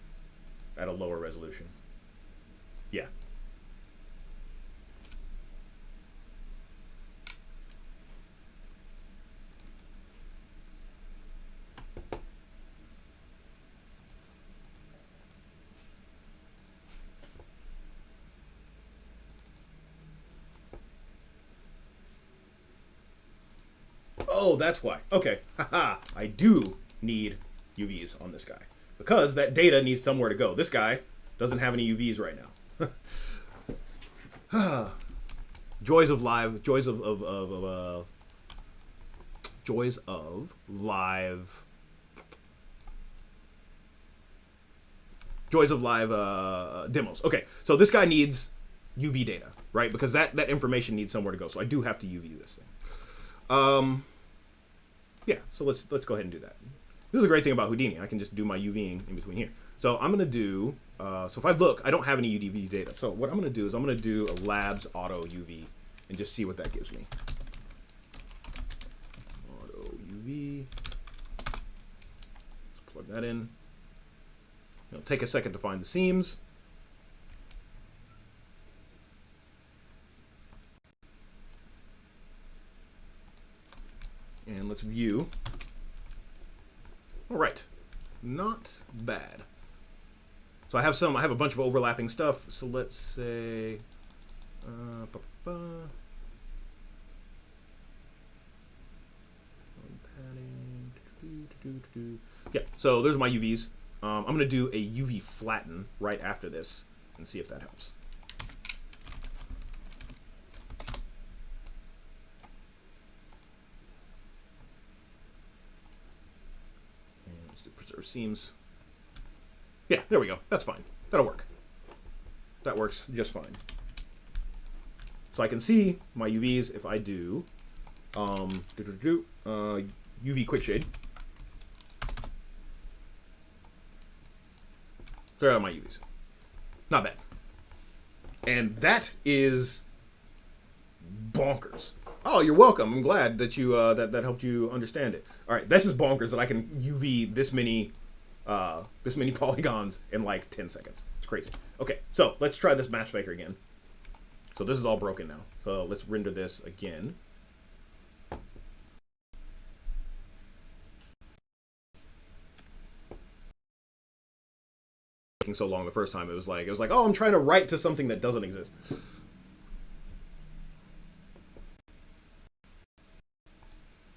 at a lower resolution. Yeah. Oh, that's why. Okay. Haha. I do need UVs on this guy. Because that data needs somewhere to go. This guy doesn't have any UVs right now. Joys of live. Joys of live. Joys of live demos. Okay, so this guy needs UV data, right? Because that information needs somewhere to go. So I do have to UV this thing. Yeah, so let's go ahead and do that. This is a great thing about Houdini. I can just do my UVing in between here. So I'm going to do, so if I look, I don't have any UV data. So what I'm going to do is I'm going to do a labs auto UV and just see what that gives me. Auto UV. Let's plug that in. It'll take a second to find the seams. And let's view. All right, not bad. So I have a bunch of overlapping stuff. So let's say, yeah. So there's my UVs. I'm gonna do a UV flatten right after this and see if that helps. Preserve seams. Yeah, there we go. That's fine. That'll work. That works just fine. So I can see my UVs if I do UV quick shade. There are my UVs. Not bad. And that is bonkers. Oh, you're welcome. I'm glad that you that helped you understand it. All right, this is bonkers that I can UV this many polygons in like 10 seconds. It's crazy. Okay, so let's try this matchmaker again. So this is all broken now. So let's render this again. Taking so long the first time, it was like, oh, I'm trying to write to something that doesn't exist.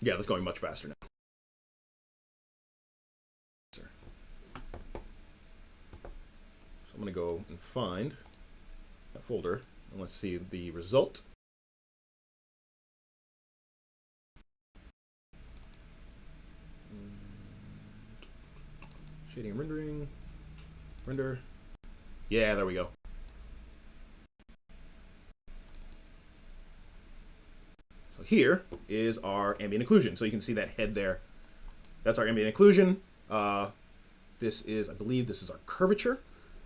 Yeah, that's going much faster now. So I'm going to go and find that folder, and let's see the result. Shading and rendering. Render. Yeah, there we go. So here is our ambient occlusion. So you can see that head there. That's our ambient occlusion. This is, I believe, this is our curvature.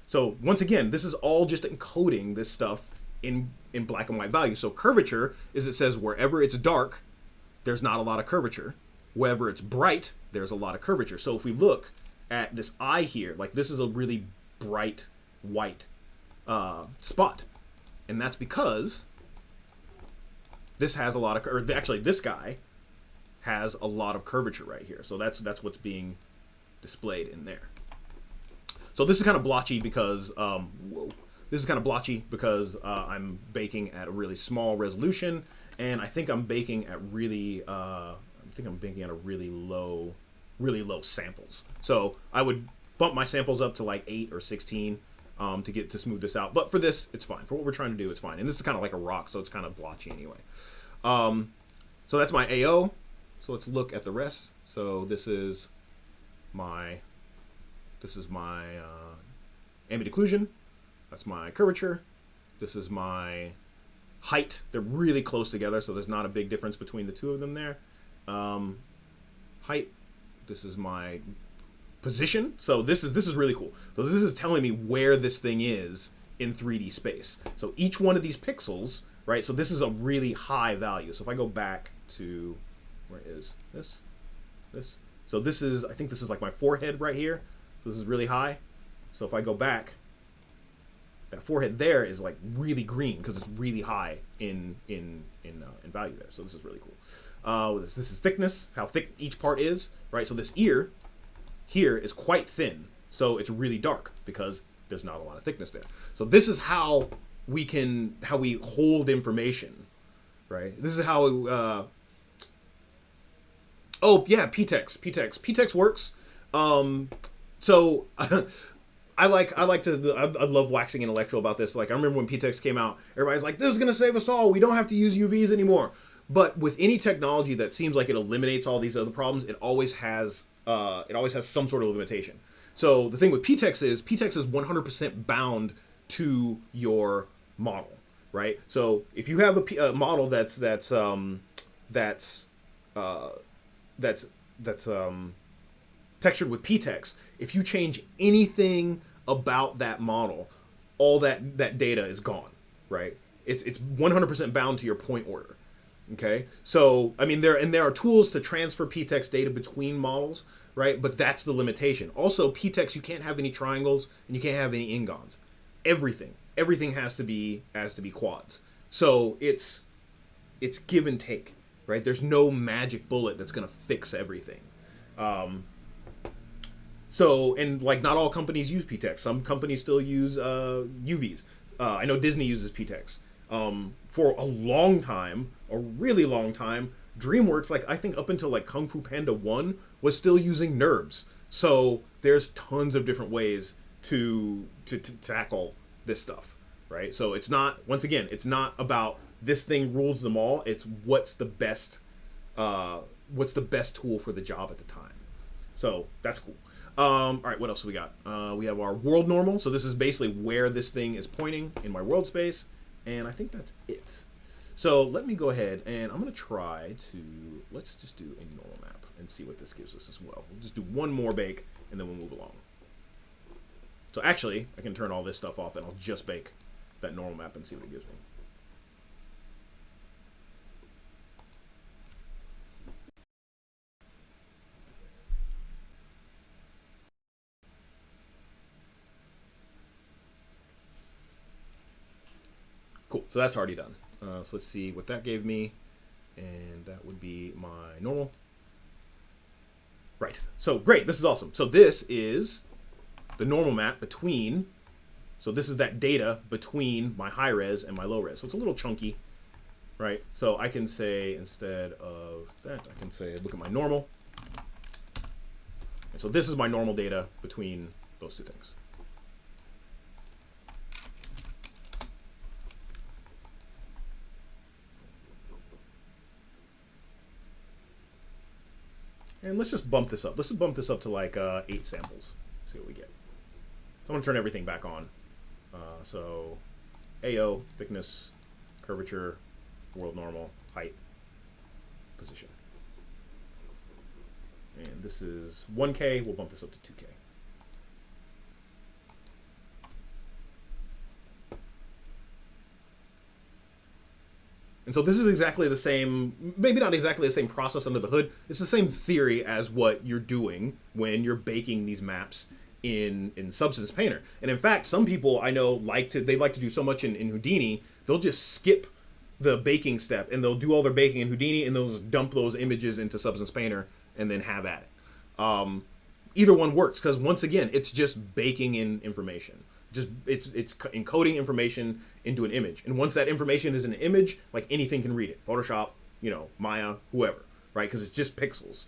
So once again, this is all just encoding this stuff in black and white values. So curvature is, it says wherever it's dark, there's not a lot of curvature. Wherever it's bright, there's a lot of curvature. So if we look at this eye here, like this is a really bright white spot. And that's because this has a lot of, or actually this guy has a lot of curvature right here. So that's what's being displayed in there. So this is kind of blotchy because, this is kind of blotchy because I'm baking at a really small resolution, and I think I'm baking at really, a really low samples. So I would bump my samples up to like 8 or 16, to smooth this out. But for this, it's fine. For what we're trying to do, it's fine. And this is kind of like a rock, so it's kind of blotchy anyway. So that's my AO. So let's look at the rest. So this is my ambient occlusion. That's my curvature. This is my height. They're really close together, so there's not a big difference between the two of them there. Height. This is my position. So this is really cool. So this is telling me where this thing is in 3D space. So each one of these pixels, right? So this is a really high value. So if I go back to, where is this? So this is, I think this is like my forehead right here. So this is really high. So if I go back, that forehead there is like really green because it's really high in value there. So this is really cool. This is thickness, how thick each part is, right? So this ear here is quite thin, so it's really dark because there's not a lot of thickness there. So this is how we hold information, right? This is how oh yeah, PTEX works. So I love waxing intellectual about this. Like I remember when PTEX came out, everybody's like, this is gonna save us all. We don't have to use UVs anymore. But with any technology that seems like it eliminates all these other problems, it always has some sort of limitation. So the thing with PTEX is 100% bound to your model, right? So if you have a model that's textured with PTEX, if you change anything about that model, all that data is gone, right? It's 100% bound to your point order. Okay, so I mean there are tools to transfer PTEX data between models, right? But that's the limitation. Also, PTEX, you can't have any triangles and you can't have any ingons. Everything has to be quads. So it's give and take, right? There's no magic bullet that's gonna fix everything. So, and like not all companies use PTEX. Some companies still use UVs. I know Disney uses PTEX. For a long time, a really long time, DreamWorks, like I think up until like Kung Fu Panda 1, was still using NURBS. So there's tons of different ways to tackle this stuff, right? So it's not, once again, it's not about this thing rules them all. It's what's the best tool for the job at the time. So that's cool. All right, what else do we got? We have our world normal. So this is basically where this thing is pointing in my world space. And I think that's it. So let me go ahead and I'm going to try to, let's just do a normal map and see what this gives us as well. We'll just do one more bake and then we'll move along. So actually, I can turn all this stuff off and I'll just bake that normal map and see what it gives me. Cool, so that's already done. So let's see what that gave me. And that would be my normal. Right, so great, this is awesome. So this is the normal map between, so this is that data between my high res and my low res. So it's a little chunky, right? So I can say, instead of that, I can say, look at my normal. And so this is my normal data between those two things. And let's just bump this up. Let's just bump this up to like 8 samples. See what we get. So I'm going to turn everything back on. So AO, thickness, curvature, world normal, height, position. And this is 1K. We'll bump this up to 2K. And so this is exactly the same, maybe not exactly the same process under the hood. It's the same theory as what you're doing when you're baking these maps in Substance Painter. And in fact, some people I know like to do so much in Houdini, they'll just skip the baking step and they'll do all their baking in Houdini and they'll just dump those images into Substance Painter and then have at it. Either one works because once again, it's just baking in information. Just it's encoding information into an image, and once that information is an image, like anything can read it. Photoshop, you know, Maya, whoever, right? Because it's just pixels.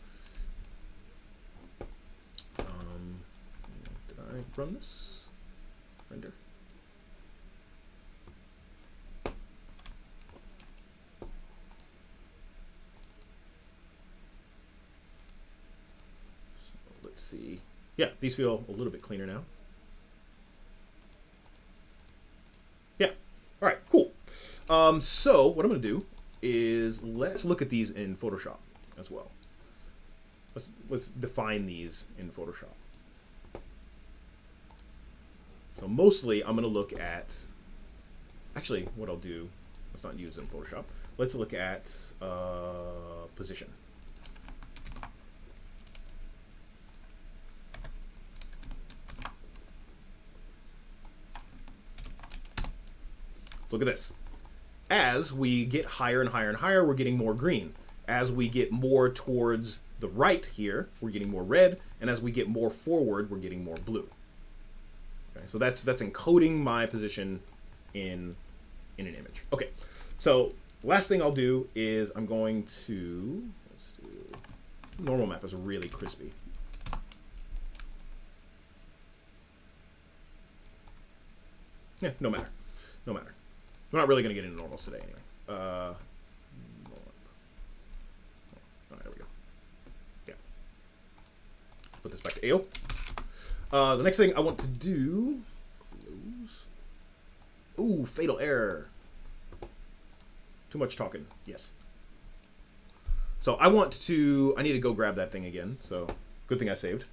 Did I run this? Render. see. Yeah, these feel a little bit cleaner now. Yeah. All right, cool. So what I'm going to do is let's look at these in Photoshop as well. Let's define these in Photoshop. So mostly I'm going to look at, actually what I'll do, let's not use it in Photoshop. Let's look at position. Look at this. As we get higher and higher and higher, we're getting more green. As we get more towards the right here, we're getting more red. And as we get more forward, we're getting more blue. Okay, so that's encoding my position in an image. Okay, so last thing I'll do is I'm going to, let's do, normal map is really crispy. Yeah, no matter. No matter. We're not really going to get into normals today anyway. All right, there we go. Yeah. Put this back to AO. The next thing I want to do, close. Ooh, fatal error. Too much talking. Yes. So I need to go grab that thing again. So good thing I saved.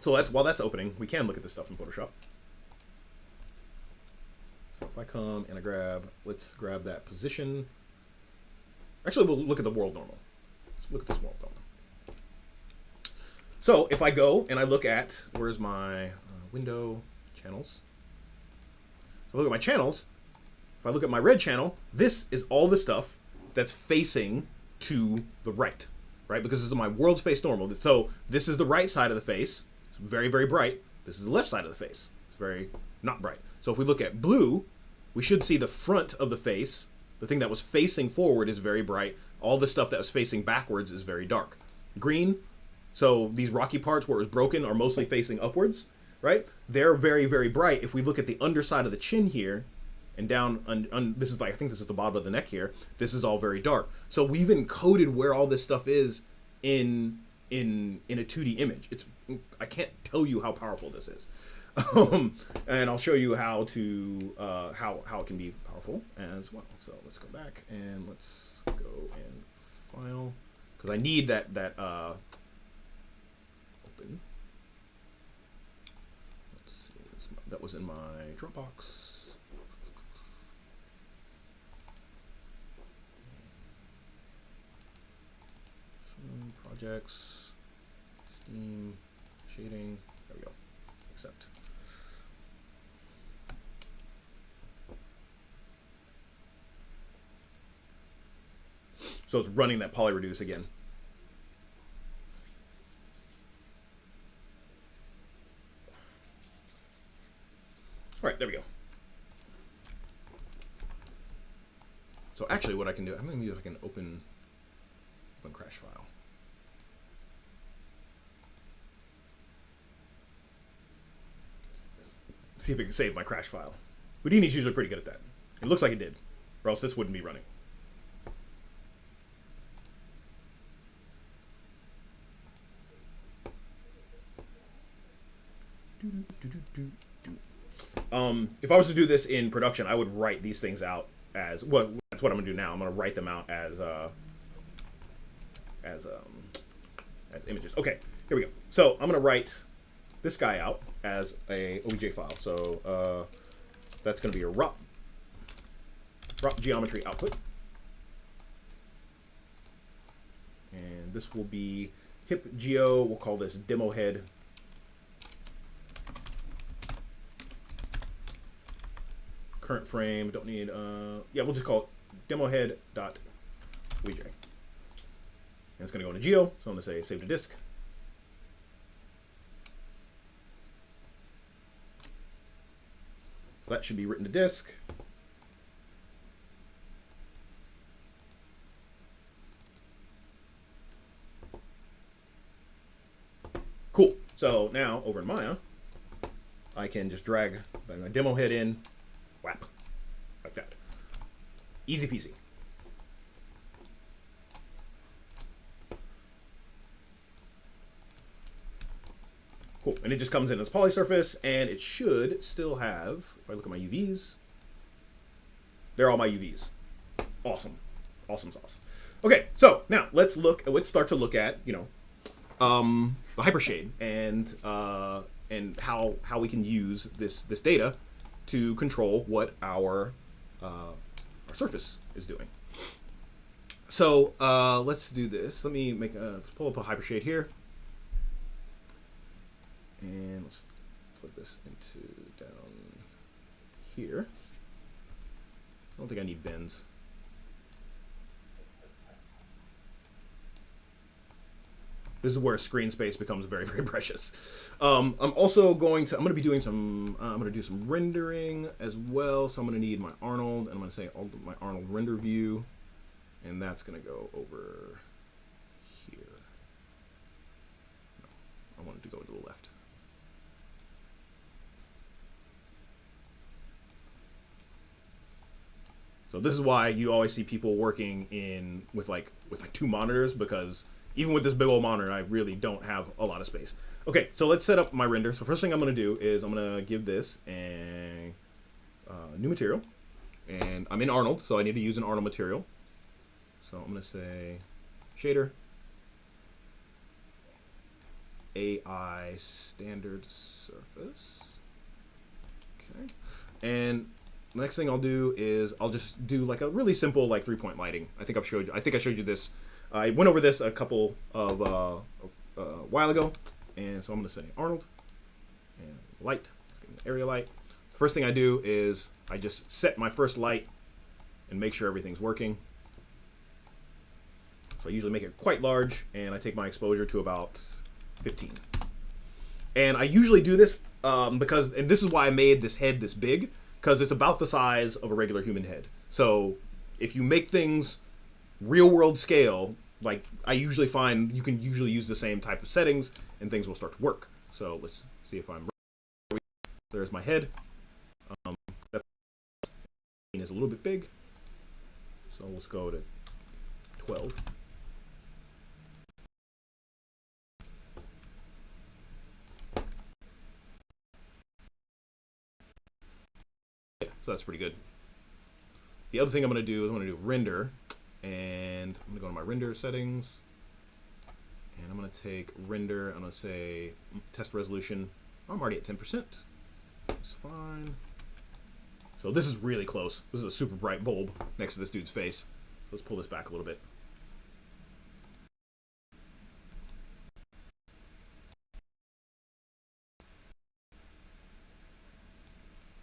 So while that's opening, we can look at this stuff in Photoshop. So if I come and let's grab that position. Actually, we'll look at the world normal. Let's look at this world normal. So if I go and I look at, where's my window channels? So look at my channels. If I look at my red channel, this is all the stuff that's facing to the right, right? Because this is my world space normal. So this is the right side of the face. It's very, very bright. This is the left side of the face. It's very not bright. So if we look at blue, we should see the front of the face. The thing that was facing forward is very bright. All the stuff that was facing backwards is very dark. Green, so these rocky parts where it was broken are mostly facing upwards, right? They're very, very bright. If we look at the underside of the chin here and down, this is like, I think this is the bottom of the neck here. This is all very dark. So we've encoded where all this stuff is in a 2D image. I can't tell you how powerful this is. And I'll show you how it can be powerful as well. So let's go back and let's go and file, because I need that open. Let's see, that was in my Dropbox. Projects, Steam, shading. There we go. Accept. So it's running that polyreduce again. All right, there we go. So actually what I can do, I'm going to see if I can open crash file. See if it can save my crash file. Houdini's usually pretty good at that. It looks like it did, or else this wouldn't be running. If I was to do this in production, I would write these things out as, well, that's what I'm gonna do now. I'm gonna write them out as images. Okay, here we go. So I'm gonna write this guy out as a OBJ file. So that's going to be a ROP geometry output. And this will be hip geo. We'll call this demo head. Current frame, don't need, yeah, we'll just call it demo head.obj. And it's going to go into geo. So I'm going to say save to disk. So that should be written to disk. Cool. So now over in Maya, I can just drag my demo head in, whap, Easy peasy. Cool, and it just comes in as polysurface, and it should still have, if I look at my UVs, they're all my UVs. Awesome. Awesome sauce. Okay, so now let's start to look at, the Hypershade and how we can use this data to control what our surface is doing. So let's do this. Let's pull up a Hypershade here. And let's put this into down here. I don't think I need bends. This is where screen space becomes very, very precious. I'm going to be doing some, I'm going to do some rendering as well. So I'm going to need my Arnold, and I'm going to say my Arnold render view, and that's going to go over here. No, I want it to go to the left. So this is why you always see people working with two monitors, because even with this big old monitor, I really don't have a lot of space. Okay, so let's set up my render. So first thing I'm going to do is I'm going to give this a new material, and I'm in Arnold, so I need to use an Arnold material. So I'm going to say shader, AI standard surface. Okay, and the next thing I'll do is I'll just do like a really simple 3-point lighting. I think I showed you this. I went over this a couple of while ago, and so I'm going to say Arnold and light, area light. First thing I do is I just set my first light and make sure everything's working. So I usually make it quite large, and I take my exposure to about 15. And I usually do this and this is why I made this head this big, because it's about the size of a regular human head. So if you make things real world scale, like I usually find you can usually use the same type of settings and things will start to work. So let's see if I'm ready. There's my head. That is a little bit big. So let's go to 12. So that's pretty good. The other thing I'm going to do is I'm going to do render, and I'm going to go to my render settings, and I'm going to take render. I'm going to say test resolution. I'm already at 10%. It's fine. So this is really close. This is a super bright bulb next to this dude's face. So let's pull this back a little bit.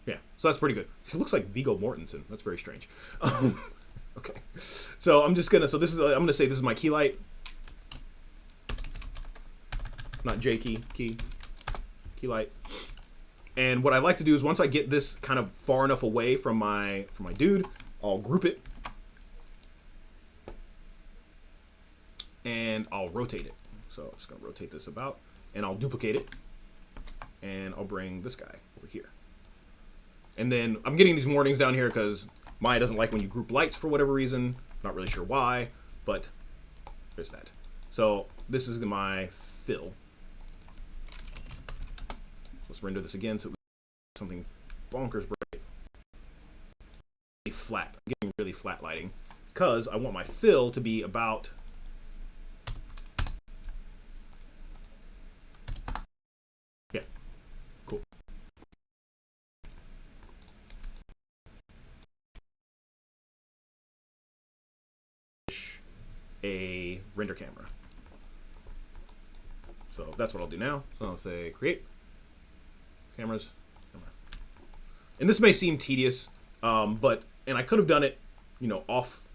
Yeah, so that's pretty good. He looks like Viggo Mortensen. That's very strange. Okay, so I'm just gonna. So this is. I'm gonna say this is my key light, not J key light. And what I like to do is once I get this kind of far enough away from my dude, I'll group it and I'll rotate it. So I'm just gonna rotate this about, and I'll duplicate it, and I'll bring this guy over here. And then I'm getting these warnings down here because Maya doesn't like when you group lights for whatever reason. Not really sure why, but there's that. So this is my fill. So let's render this again so we get something bonkers bright. Flat. I'm getting really flat lighting because I want my fill to be about a render camera. So that's what I'll do now. So I'll say create cameras, camera. And this may seem tedious, and I could have done it,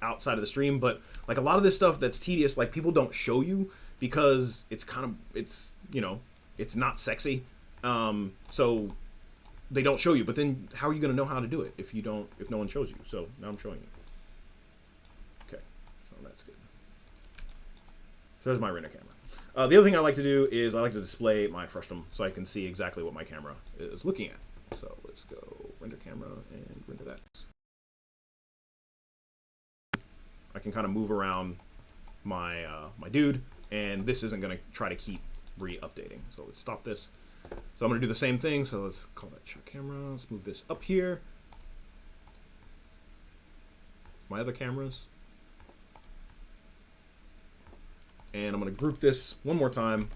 outside of the stream, but like a lot of this stuff that's tedious, like people don't show you because it's not sexy. So they don't show you, but then how are you going to know how to do it if no one shows you? So now I'm showing you. Okay, so that's good. So there's my render camera. The other thing I like to do is I like to display my frustum so I can see exactly what my camera is looking at. So let's go render camera and render that. I can kind of move around my my dude, and this isn't going to try to keep re-updating. So let's stop this. So I'm going to do the same thing. So let's call that shot camera. Let's move this up here. My other cameras. And I'm going to group this one more time,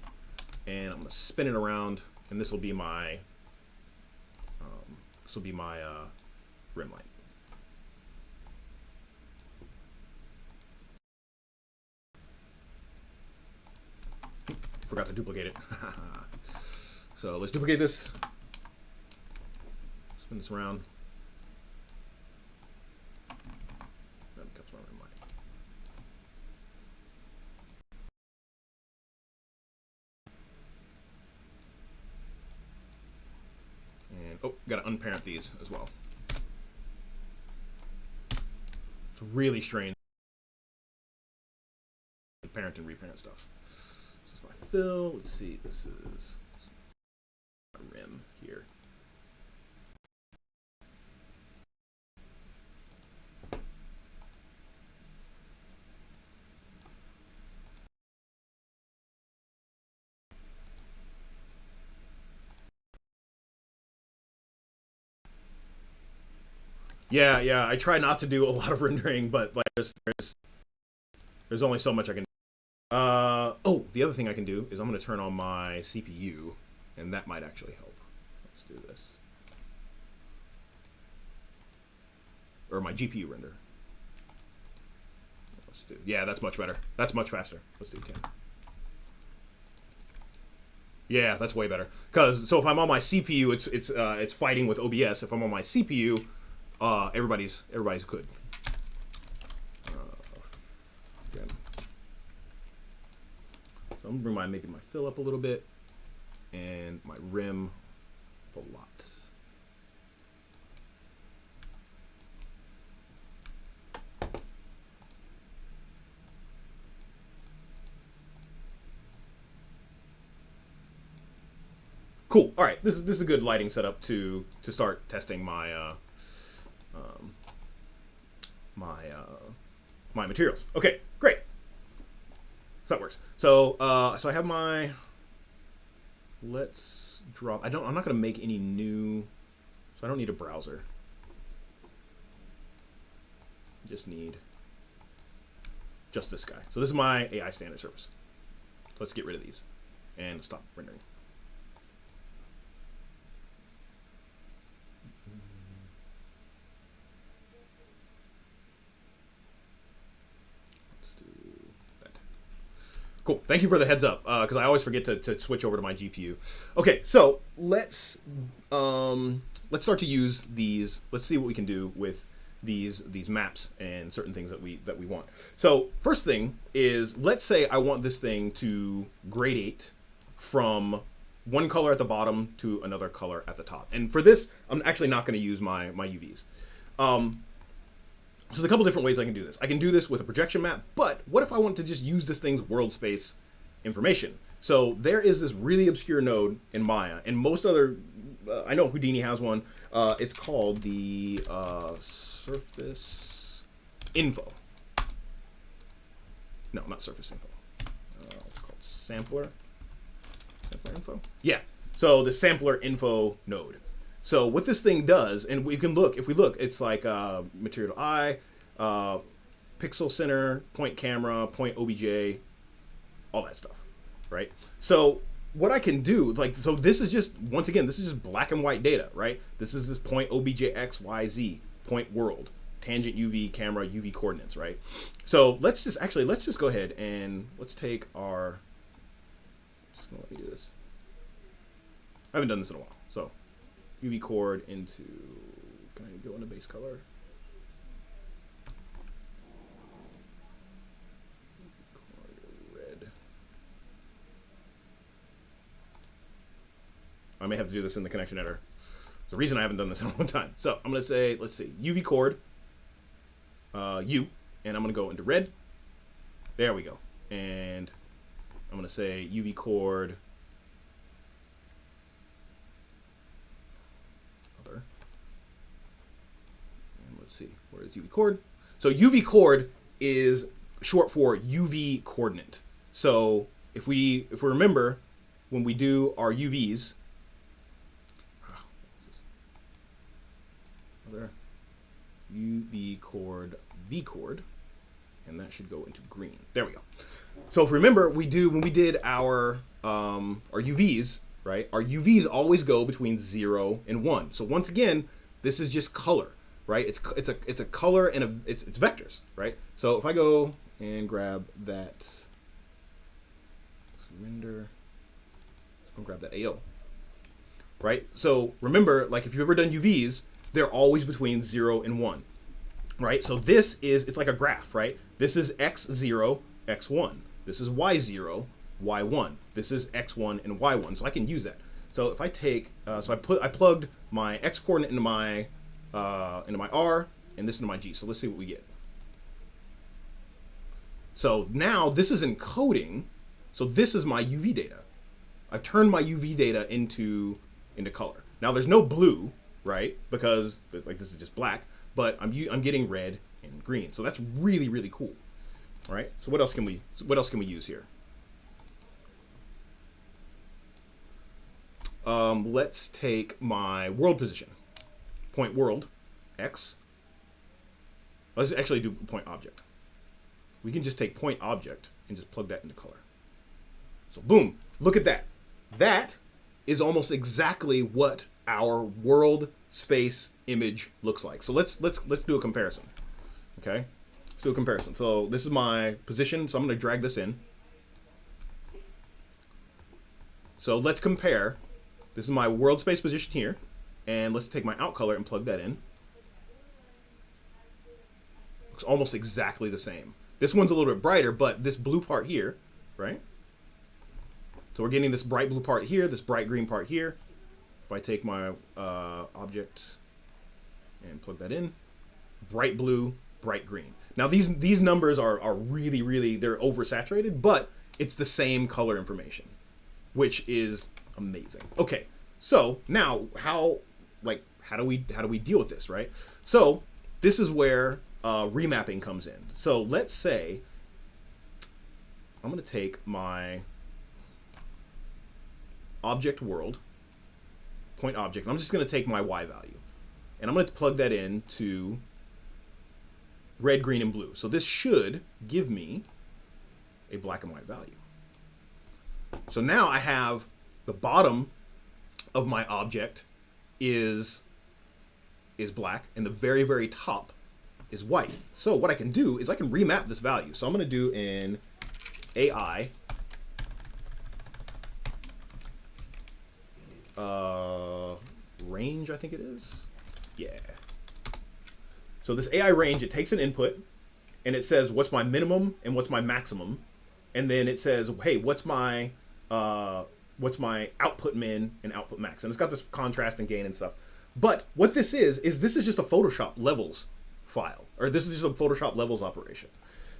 and I'm going to spin it around, and this will be my rim light. Forgot to duplicate it. So let's duplicate this. Spin this around. That becomes my rim light. And oh, gotta unparent these as well. It's really strange. Parent and reparent stuff. This is my fill. Let's see. This is my rim here. Yeah. I try not to do a lot of rendering, but like there's only so much I can. Oh, the other thing I can do is I'm going to turn on my CPU, and that might actually help. Let's do this. Or my GPU render. Let's do. Yeah, that's much better. That's much faster. Let's do 10. Yeah, that's way better. So if I'm on my CPU, it's fighting with OBS. If I'm on my CPU, everybody's good. Again. So I'm gonna bring maybe my fill up a little bit, and my rim up a lot. Cool. All right, this is a good lighting setup to start testing my my materials. Okay, great. So that works. So so I have my. Let's drop. I'm not going to make any new. So I don't need a browser. I just need just this guy. So this is my AI standard service. So let's get rid of these and stop rendering. Cool. Thank you for the heads up, because I always forget to switch over to my GPU. Okay, so let's start to use these. Let's see what we can do with these maps and certain things that we want. So first thing is, let's say I want this thing to gradate from one color at the bottom to another color at the top. And for this, I'm actually not going to use my UVs. So there's a couple different ways I can do this. I can do this with a projection map, but what if I want to just use this thing's world space information? So there is this really obscure node in Maya, and most other, I know Houdini has one. It's called the surface info. No, not surface info. It's called sampler. Sampler info? Yeah. So the sampler info node. So what this thing does, and we can look, if we look, it's like material eye, pixel center, point camera, point OBJ, all that stuff, right? So what I can do, like, so this is just, once again, this is just black and white data, right? This is this point OBJ X, Y, Z, point world, tangent UV, camera, UV coordinates, right? So let's just go ahead and let's take our, just gonna let me do this. I haven't done this in a while, so. UV chord into, can I go into base color? Red. I may have to do this in the connection editor. There's a reason I haven't done this in a long time. So I'm going to say, let's see, UV chord, U, and I'm going to go into red. There we go. And I'm going to say UV chord, let's see, where is UV chord? So UV chord is short for UV coordinate. So if we remember, when we do our UVs, UV chord, V chord, and that should go into green. There we go. So if you remember, when we did our UVs, right? Our UVs always go between 0 and 1. So once again, this is just color, right? It's a color and it's vectors, right? So if I go and grab that render, I'll grab that AO, right? So remember, like if you've ever done UVs, they're always between 0 and 1, right? So it's like a graph, right? This is x0, x1. This is y0, y1. This is x1 and y1. So I can use that. So if I take, I plugged my x coordinate into my R and this into my G. So let's see what we get. So now this is encoding. So this is my UV data. I've turned my UV data into color. Now there's no blue, right? Because like this is just black, but I'm getting red and green. So that's really, really cool. All right. So what else can we use here? Let's take my world position. Point world, X. Let's actually do point object. We can just take point object and just plug that into color. So boom, look at that. That is almost exactly what our world space image looks like. So let's do a comparison. Okay, let's do a comparison. So this is my position. So I'm going to drag this in. So let's compare. This is my world space position here, and let's take my out color and plug that in. Looks almost exactly the same. This one's a little bit brighter, but this blue part here, right? So we're getting this bright blue part here, this bright green part here. If I take my object and plug that in, bright blue, bright green. Now these numbers are really, really, they're oversaturated, but it's the same color information, which is amazing. Okay, so now how do we deal with this, right? So this is where remapping comes in. So let's say I'm going to take my object world, point object, and I'm just going to take my Y value, and I'm going to plug that into red, green, and blue. So this should give me a black and white value. So now I have the bottom of my object is black, and the very, very top is white. So what I can do is I can remap this value. So I'm going to do in AI range, I think it is. Yeah. So this AI range, it takes an input and it says what's my minimum and what's my maximum, and then it says, hey, what's my output min and output max, and it's got this contrast and gain and stuff. But what this is just a Photoshop levels file, or this is just a Photoshop levels operation.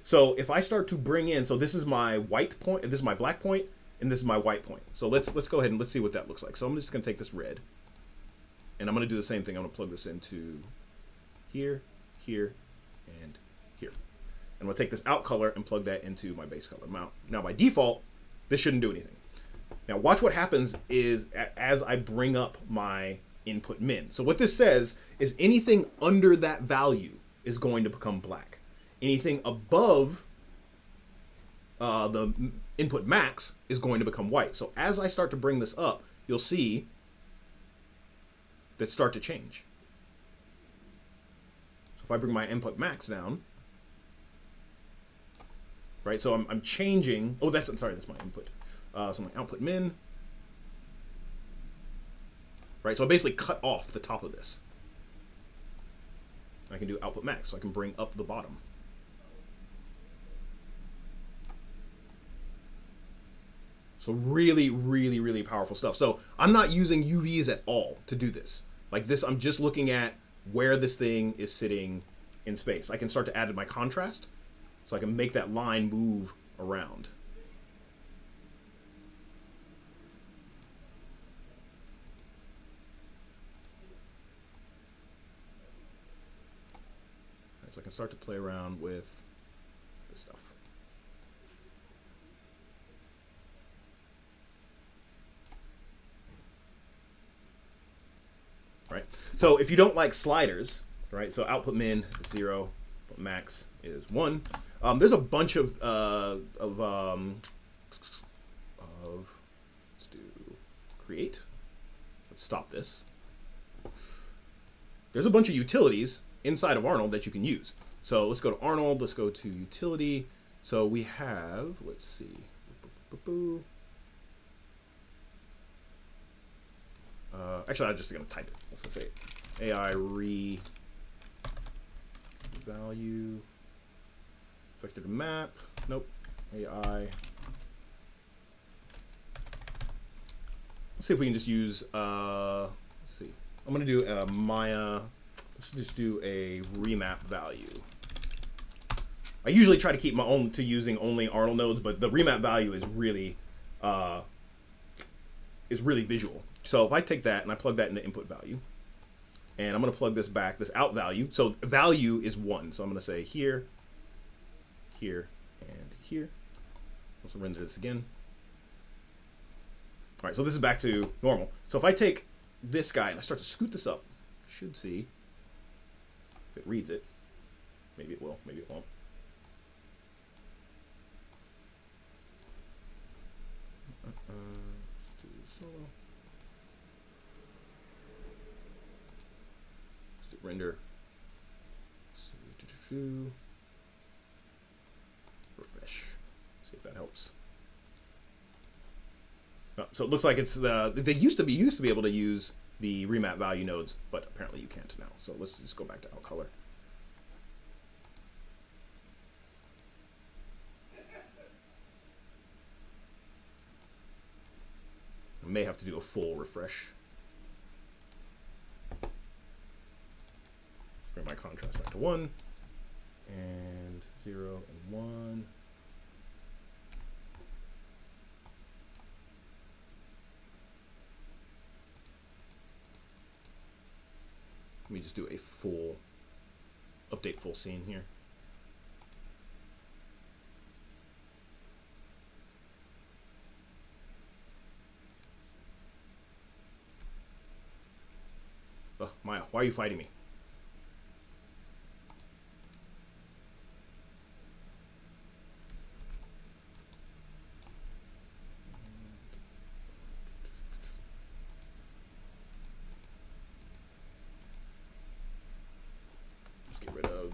So if I start to bring in, so this is my white point, this is my black point, and this is my white point. So let's go ahead and let's see what that looks like. So I'm just going to take this red, and I'm going to do the same thing. I'm going to plug this into here, here, and here. And I'm going to take this out color and plug that into my base color. Now by default, this shouldn't do anything. Now watch what happens is as I bring up my input min. So what this says is anything under that value is going to become black. Anything above the input max is going to become white. So as I start to bring this up, you'll see that start to change. So if I bring my input max down, right? So I'm changing. Oh, that's my input. So my output min. Right, so I basically cut off the top of this. I can do output max, so I can bring up the bottom. So really, really, really powerful stuff. So I'm not using UVs at all to do this. Like this, I'm just looking at where this thing is sitting in space. I can start to add my contrast, so I can make that line move around. So I can start to play around with this stuff. Right. So if you don't like sliders, right? So output min is 0, but max is 1. There's a bunch of let's do create. Let's stop this. There's a bunch of utilities inside of Arnold that you can use. So let's go to Arnold. Let's go to utility. So we have, let's see. Actually, I'm just going to type it. Let's say AI value vector to map. Nope. AI. Let's see if we can just use. Let's see. I'm going to do Maya. Let's just do a remap value. I usually try to keep my own to using only Arnold nodes, but the remap value is really visual. So if I take that and I plug that into input value, and I'm going to plug this back, this out value. So value is 1. So I'm going to say here, here, and here. Let's render this again. All right, so this is back to normal. So if I take this guy and I start to scoot this up, I should see if it reads it. Maybe it will, maybe it won't. Let's do solo. Let's do render. Refresh. See if that helps. So it looks like it's they used to be able to use the remap value nodes, but apparently you can't now. So let's just go back to out color. I may have to do a full refresh. Let's bring my contrast back to 1 and 0 and 1. Let me just do a full update full scene here. Maya, why are you fighting me?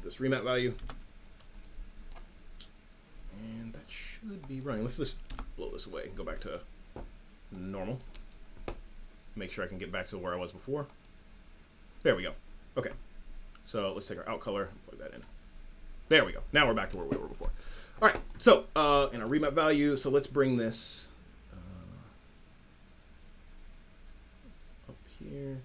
This remap value, and that should be running. Let's just blow this away and go back to normal. Make sure I can get back to where I was before. There we go. Okay, so let's take our out color and plug that in. There we go. Now we're back to where we were before. All right, so in our remap value, so let's bring this up here.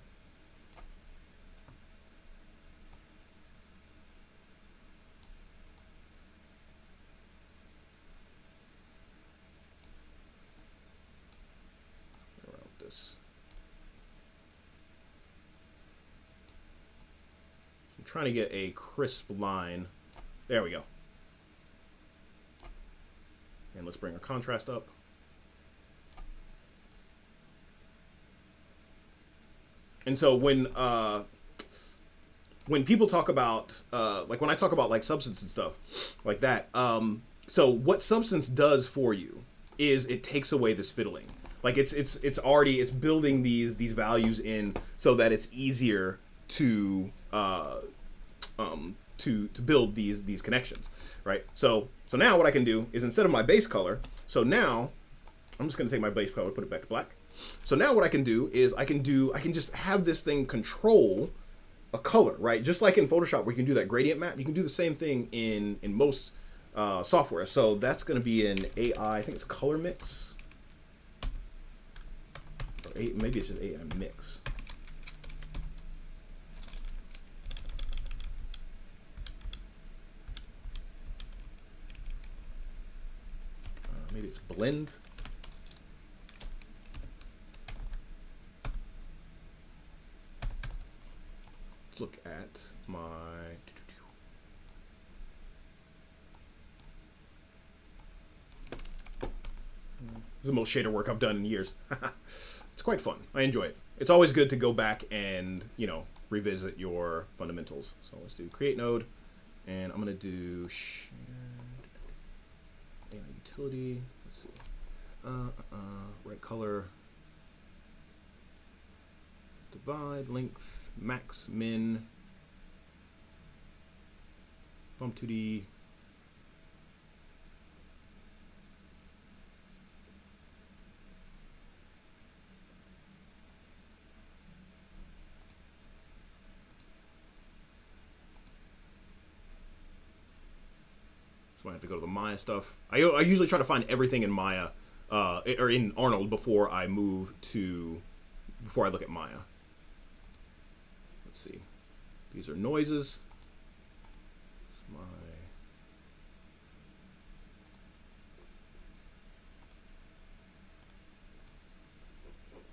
I'm trying to get a crisp line. There we go. And let's bring our contrast up. And so when people talk about like when I talk about like substance and stuff like that, so what substance does for you is it takes away this fiddling. Like it's building these values in so that it's easier to build these connections, right? So now what I can do is instead of my base color, so now I'm just gonna take my base color, put it back to black. So now what I can do is I can just have this thing control a color, right? Just like in Photoshop where you can do that gradient map, you can do the same thing in most software. So that's gonna be an AI, I think it's color mix. Maybe it's just AI mix. Maybe it's blend. Let's look at my is the most shader work I've done in years. It's quite fun. I enjoy it. It's always good to go back and, you know, revisit your fundamentals. So let's do create node, and I'm gonna do shader AI utility. Let's see, right color, divide, length, max, min, bump 2D. So I have to go to the Maya stuff. I usually try to find everything in Maya, or in Arnold before I look at Maya. Let's see. These are noises.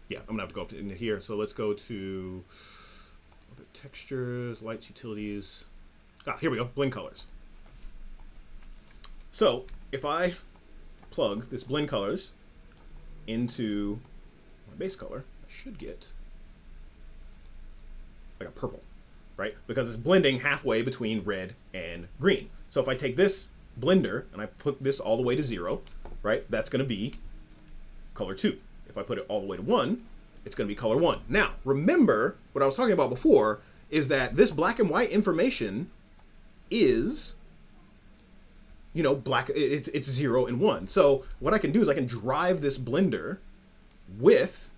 Yeah, I'm gonna have to go up into here. So let's go to other textures, lights, utilities. Here we go, blend colors. So if I plug this blend colors into my base color, I should get like a purple, right? Because it's blending halfway between red and green. So if I take this blender and I put this all the way to 0, right, that's going to be color 2. If I put it all the way to 1, it's going to be color 1. Now, remember what I was talking about before is that this black and white information is, you know, black. It's 0 and 1. So what I can do is I can drive this blender with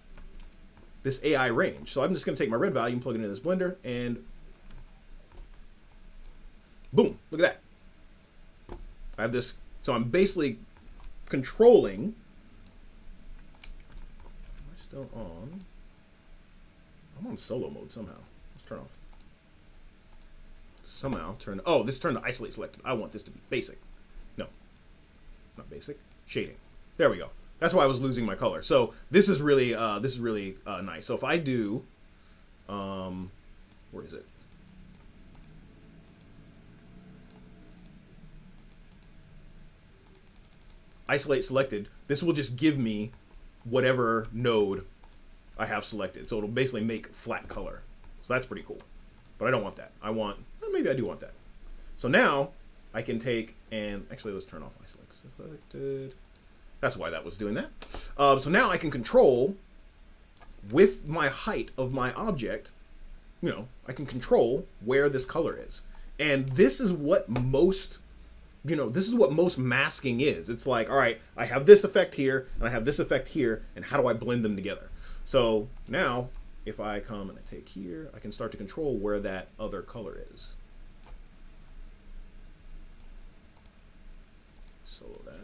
this AI range. So I'm just going to take my red value and plug it into this blender, and boom, look at that. I have this. So I'm basically controlling. Am I still on? I'm on solo mode somehow. Let's turn off. Somehow turn. Oh, this turned to isolate selected. I want this to be basic. No, not basic. Shading. There we go. That's why I was losing my color. So this is really nice. So if I do, where is it? Isolate selected. This will just give me whatever node I have selected. So it'll basically make flat color. So that's pretty cool. But I don't want that. I want, well, maybe I do want that. So now I can take and actually let's turn off isolate selected. That's why that was doing that. So now I can control with my height of my object, you know, I can control where this color is. And this is what most, you know, this is what most masking is. It's like, all right, I have this effect here and I have this effect here, and how do I blend them together? So now if I come and I take here, I can start to control where that other color is. Solo that.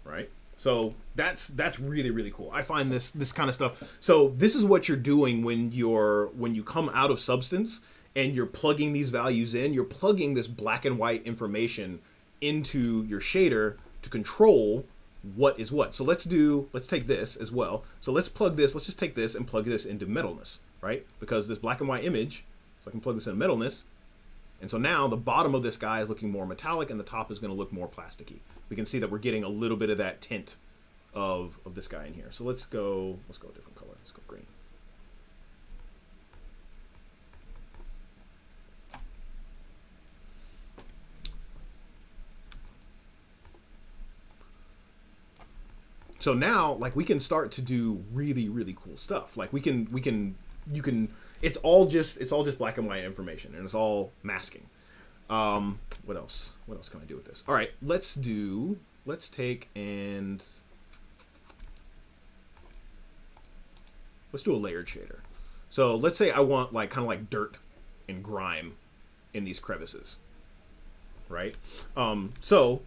Right? So that's really, really cool. I find this kind of stuff. So this is what you're doing when you come out of Substance and you're plugging these values in. You're plugging this black and white information into your shader to control what is what. So let's take this as well. So let's plug this. Let's just take this and plug this into metalness, right? Because this black and white image, so I can plug this in metalness. And so now the bottom of this guy is looking more metallic and the top is going to look more plasticky. We can see that we're getting a little bit of that tint of this guy in here. So let's go a different color. Let's go green. So now, like, we can start to do really, really cool stuff. Like you can, it's all just black and white information, and it's all masking. What else? What else can I do with this? All right, let's take and let's do a layered shader. So let's say I want like kind of like dirt and grime in these crevices, right? So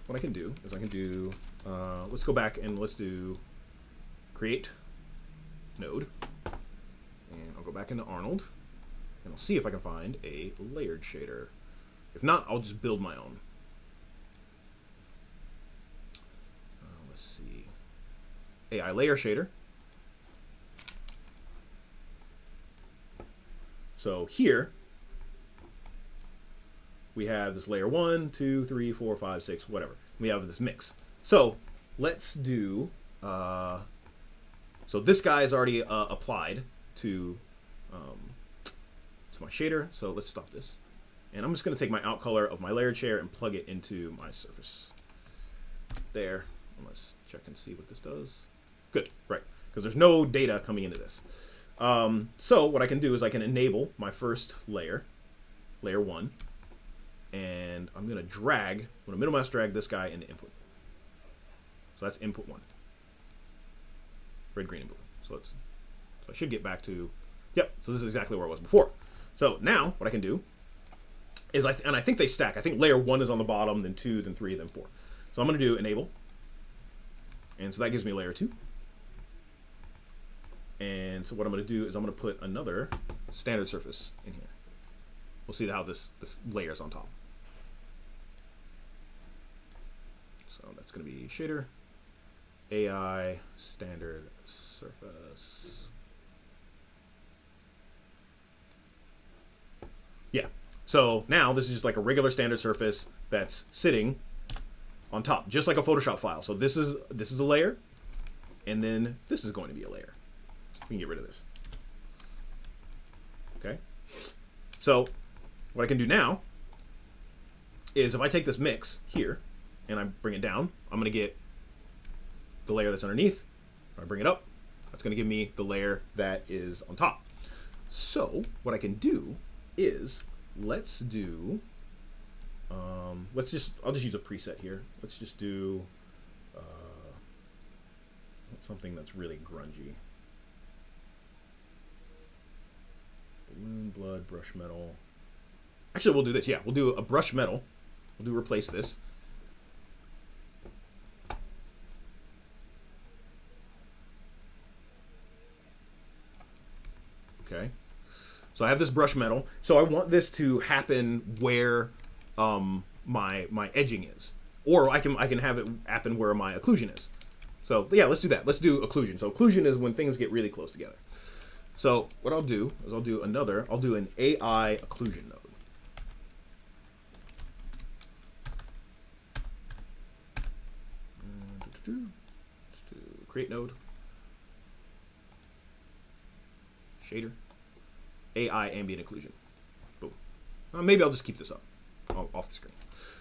what I can do is I can do, let's go back and let's do create node, and I'll go back into Arnold and I'll see if I can find a layered shader. If not, I'll just build my own. let's see, AI layer shader. So here we have this layer 1, 2, 3, 4, 5, 6, whatever. We have this mix. So let's do, so this guy is already applied to my shader. So let's stop this. And I'm just going to take my out color of my layered share and plug it into my surface. There. Let's check and see what this does. Good, right. Because there's no data coming into this. So what I can do is I can enable my first layer, layer 1. And I'm going to middle mouse drag this guy into input. So that's input 1. Red, green, and blue. So I should get back to, yep, so this is exactly where I was before. So now what I can do is, I think they stack. I think layer 1 is on the bottom, then 2, then 3, then 4. So I'm going to do enable. And so that gives me layer 2. And so what I'm going to do is I'm going to put another standard surface in here. We'll see how this layer is on top. So that's going to be shader, AI, standard surface. Yeah. So now this is just like a regular standard surface that's sitting on top, just like a Photoshop file. So this is a layer, and then this is going to be a layer. We can get rid of this. Okay. So what I can do now is if I take this mix here and I bring it down, I'm going to get the layer that's underneath. If I bring it up, that's going to give me the layer that is on top. So what I can do is let's do, I'll just use a preset here. Let's just do something that's really grungy. Balloon, blood, brush metal. Actually, we'll do this. Yeah, we'll do a brush metal. We'll do replace this. Okay. So I have this brush metal. So I want this to happen where my edging is, or I can have it happen where my occlusion is. So yeah, let's do that. Let's do occlusion. So occlusion is when things get really close together. So what I'll do is I'll do an AI occlusion node. Let's do create node, shader, AI ambient occlusion. Boom. Maybe I'll just keep this up off the screen.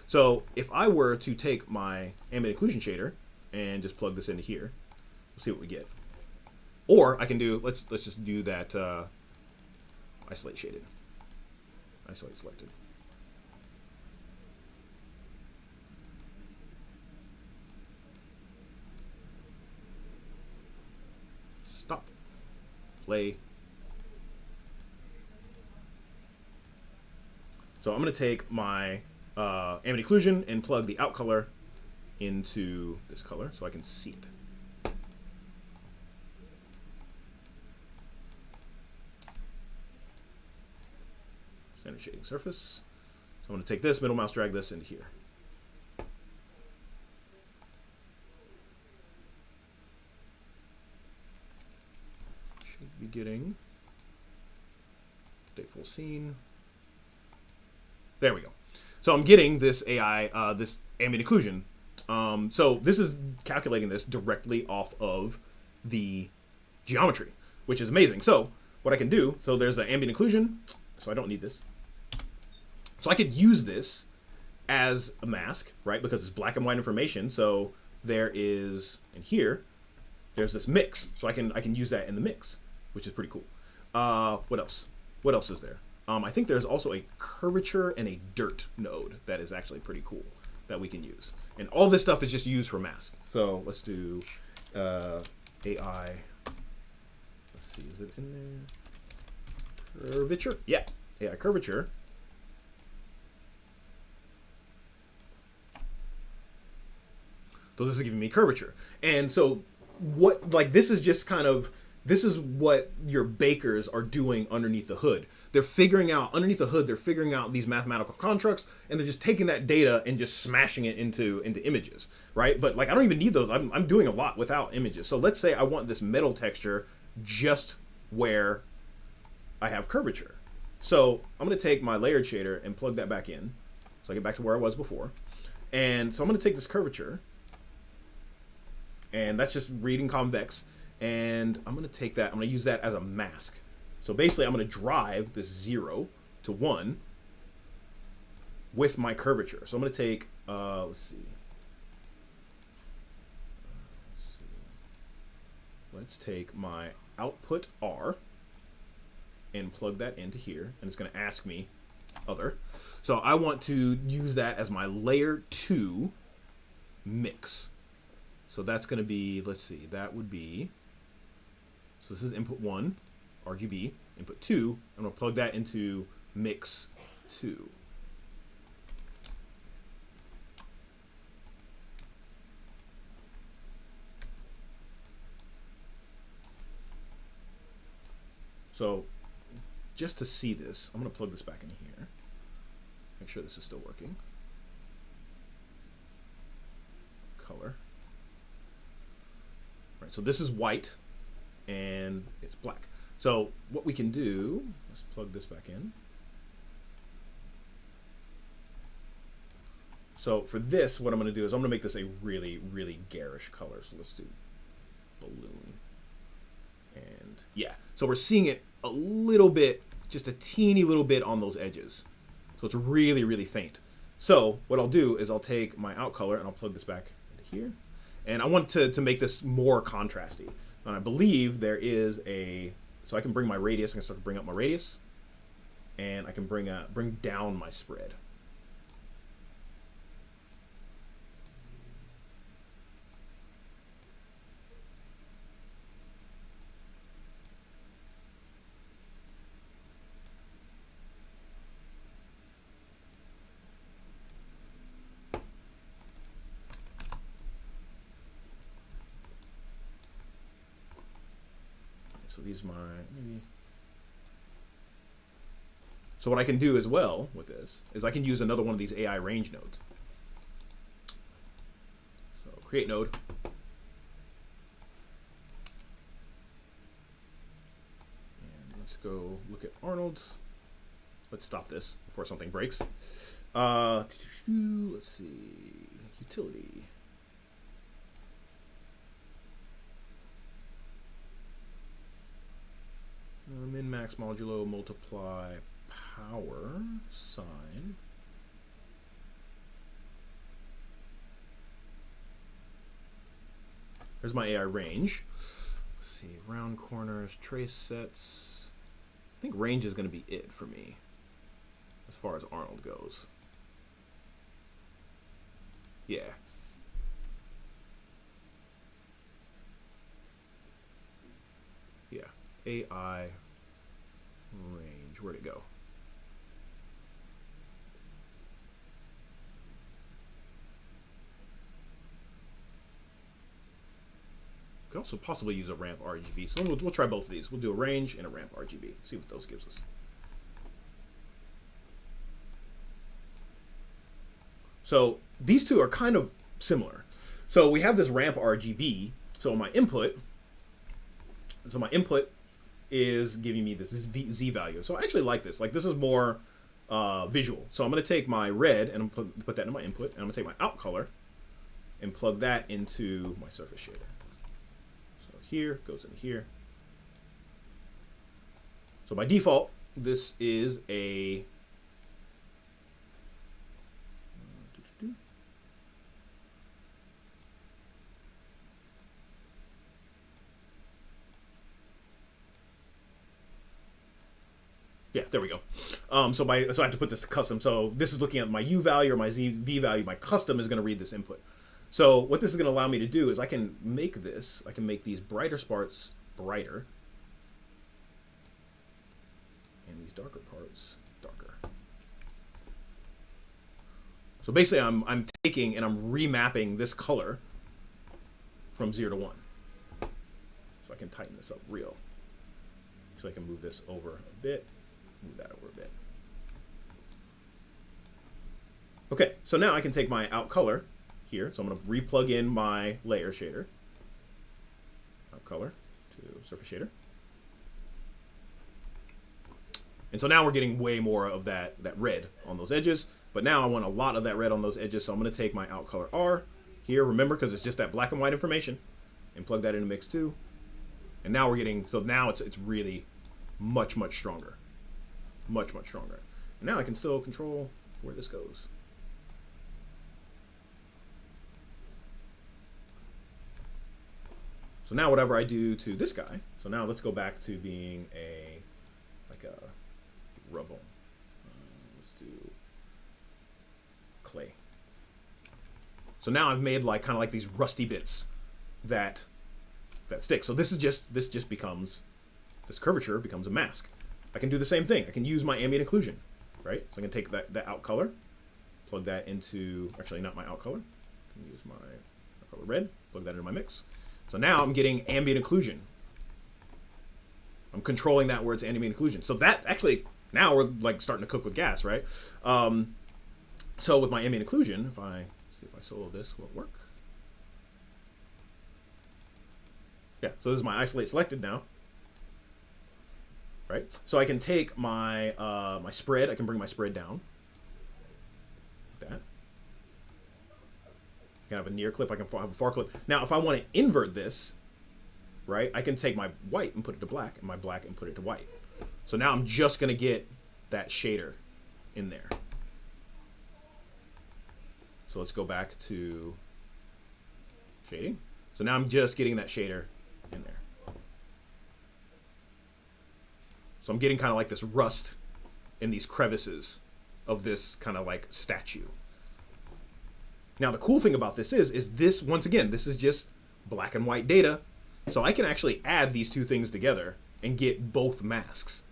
So if I were to take my ambient occlusion shader and just plug this into here, we'll see what we get. Or I can do, let's just do that isolate shaded, isolate selected. Stop, play. So I'm going to take my ambient occlusion and plug the out color into this color so I can see it. Standard shading surface. So I'm going to take this, middle mouse drag this into here. Should be getting update full scene. There we go. So I'm getting this AI, this ambient occlusion. So this is calculating this directly off of the geometry, which is amazing. So what I can do, so there's an ambient occlusion, so I don't need this. So I could use this as a mask, right? Because it's black and white information. So there is, in here, there's this mix. So I can use that in the mix, which is pretty cool. What else? What else is there? I think there's also a curvature and a dirt node that is actually pretty cool that we can use. And all this stuff is just used for mask. So let's do AI. Let's see, is it in there? Curvature? Yeah, AI curvature. So this is giving me curvature. And so what, like, this is just kind of this is what your bakers are doing underneath the hood. They're figuring out, underneath the hood, they're figuring out these mathematical constructs, and they're just taking that data and just smashing it into images, right? But like, I don't even need those. I'm doing a lot without images. So let's say I want this metal texture just where I have curvature. So I'm going to take my layered shader and plug that back in. So I get back to where I was before. And so I'm going to take this curvature, and that's just reading convex. And I'm going to take that, I'm going to use that as a mask. So basically, I'm going to drive this 0 to 1 with my curvature. So I'm going to take, let's take my output R and plug that into here, and it's going to ask me other. So I want to use that as my layer 2 mix. So that's going to be, let's see, that would be, so this is input 1, RGB, input 2, I'm going to plug that into mix 2. So just to see this, I'm going to plug this back in here. Make sure this is still working. Color. Right, so this is white and it's black. So what we can do, let's plug this back in. So for this, what I'm going to do is I'm going to make this a really, really garish color. So let's do balloon. And yeah, so we're seeing it a little bit, just a teeny little bit on those edges. So it's really, really faint. So what I'll do is I'll take my out color and I'll plug this back into here. And I want to make this more contrasty. And I believe there is a, so I can bring my radius, I can start to bring up my radius, and I can bring down my spread. So these are my, maybe. So what I can do as well with this is I can use another one of these AI range nodes. So create node. And let's go look at Arnold's. Let's stop this before something breaks. Let's see, utility. Min max modulo multiply power sine. There's my AI range. Let's see, round corners, trace sets. I think range is going to be it for me as far as Arnold goes. Yeah. Yeah. AI range, where'd it go? Could also possibly use a ramp RGB. So we'll try both of these. We'll do a range and a ramp RGB. See what those gives us. So these two are kind of similar. So we have this ramp RGB. So my input is giving me this Z value. So I actually like this. Like, this is more visual. So I'm going to take my red and put that in my input, and I'm going to take my out color and plug that into my surface shader. So here goes into here. So by default, this is a yeah, there we go. So I have to put this to custom. So this is looking at my U value or my V value. My custom is going to read this input. So what this is going to allow me to do is I can make these brighter parts brighter, and these darker parts darker. So basically, I'm taking and I'm remapping this color from 0 to 1. So I can tighten this up real. So I can move this over a bit, move that over a bit. Okay, so now I can take my out color here. So I'm going to re-plug in my layer shader. Out color to surface shader. And so now we're getting way more of that red on those edges. But now I want a lot of that red on those edges. So I'm going to take my out color R here, remember, because it's just that black and white information, and plug that into mix 2. And now we're getting, so now it's really much stronger. Much stronger. And now I can still control where this goes. So now whatever I do to this guy, so now let's go back to being like a rubble. Let's do clay. So now I've made like kind of like these rusty bits that stick. So this just becomes, this curvature becomes a mask. I can do the same thing. I can use my ambient occlusion, right? So I can take that out color, plug that into, actually not my out color. I can use my out color red, plug that into my mix. So now I'm getting ambient occlusion. I'm controlling that where it's ambient occlusion. So that actually, now we're like starting to cook with gas, right? So with my ambient occlusion, if I solo this, will it work? Yeah, so this is my isolate selected now. Right? So I can take my my spread, I can bring my spread down. Like that. I can have a near clip, I can have a far clip. Now if I want to invert this, right, I can take my white and put it to black, and my black and put it to white. So now I'm just gonna get that shader in there. So let's go back to shading. So now I'm just getting that shader in there. So I'm getting kind of like this rust in these crevices of this kind of like statue. Now the cool thing about this is this, once again, this is just black and white data. So I can actually add these two things together and get both masks,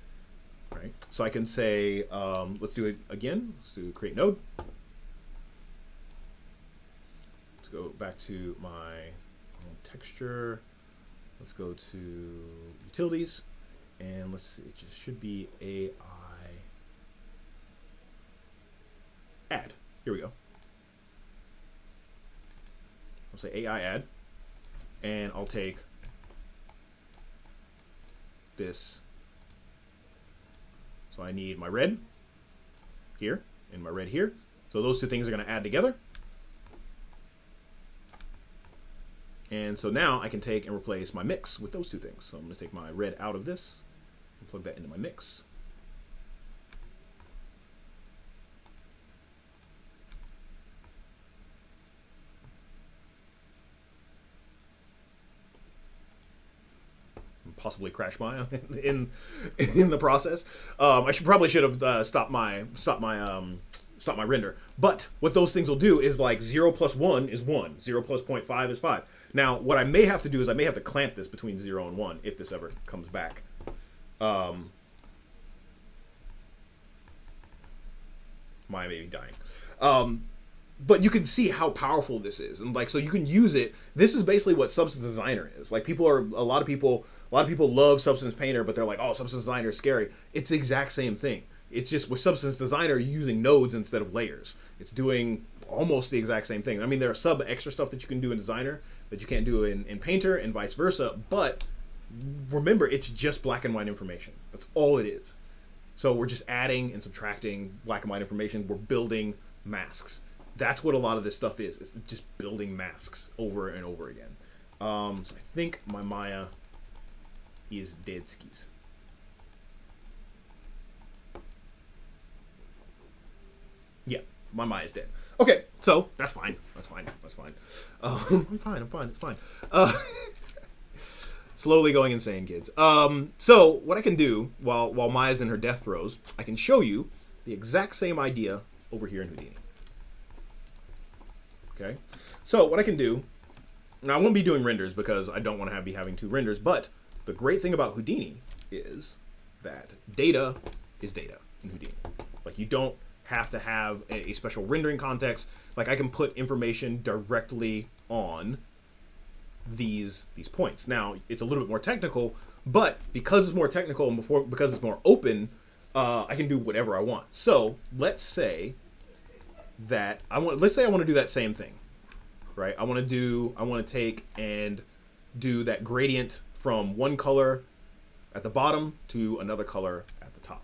right? So I can say, let's do it again. Let's do create node. Let's go back to my texture. Let's go to utilities, and let's see, it just should be AI add. Here we go. I'll say AI add, and I'll take this. So I need my red here and my red here. So those two things are going to add together. And so now I can take and replace my mix with those two things. So I'm going to take my red out of this and plug that into my mix. And possibly crash my in the process. I should have stopped my render. But what those things will do is like 0 plus 1 is 1. 0 plus 0.5 is 5. Now, what I may have to do is I may have to clamp this between 0 and 1 if this ever comes back. My baby dying. But you can see how powerful this is, and like, so you can use it. This is basically what Substance Designer is. Like, a lot of people love Substance Painter, but they're like, oh, Substance Designer is scary. It's the exact same thing. It's just with Substance Designer, you're using nodes instead of layers. It's doing almost the exact same thing. I mean, there are some extra stuff that you can do in Designer that you can't do in Painter, and vice versa. But remember, it's just black and white information. That's all it is. So we're just adding and subtracting black and white information. We're building masks. That's what a lot of this stuff is. It's just building masks over and over again. So I think my Maya is dead skis. Yeah, my Maya's dead. Okay, so that's fine. That's fine. That's fine. I'm fine. It's fine. Slowly going insane, kids. So what I can do while Maya's in her death throes, I can show you the exact same idea over here in Houdini. Okay, so what I can do, now I won't be doing renders because I don't want to be having two renders, but the great thing about Houdini is that data is data in Houdini. Like, you don't have to have a special rendering context. Like, I can put information directly on these points. Now, it's a little bit more technical, but because it's more technical and because it's more open, I can do whatever I want. So let's say that let's say I want to do that same thing, right? I want to take and do that gradient from one color at the bottom to another color at the top.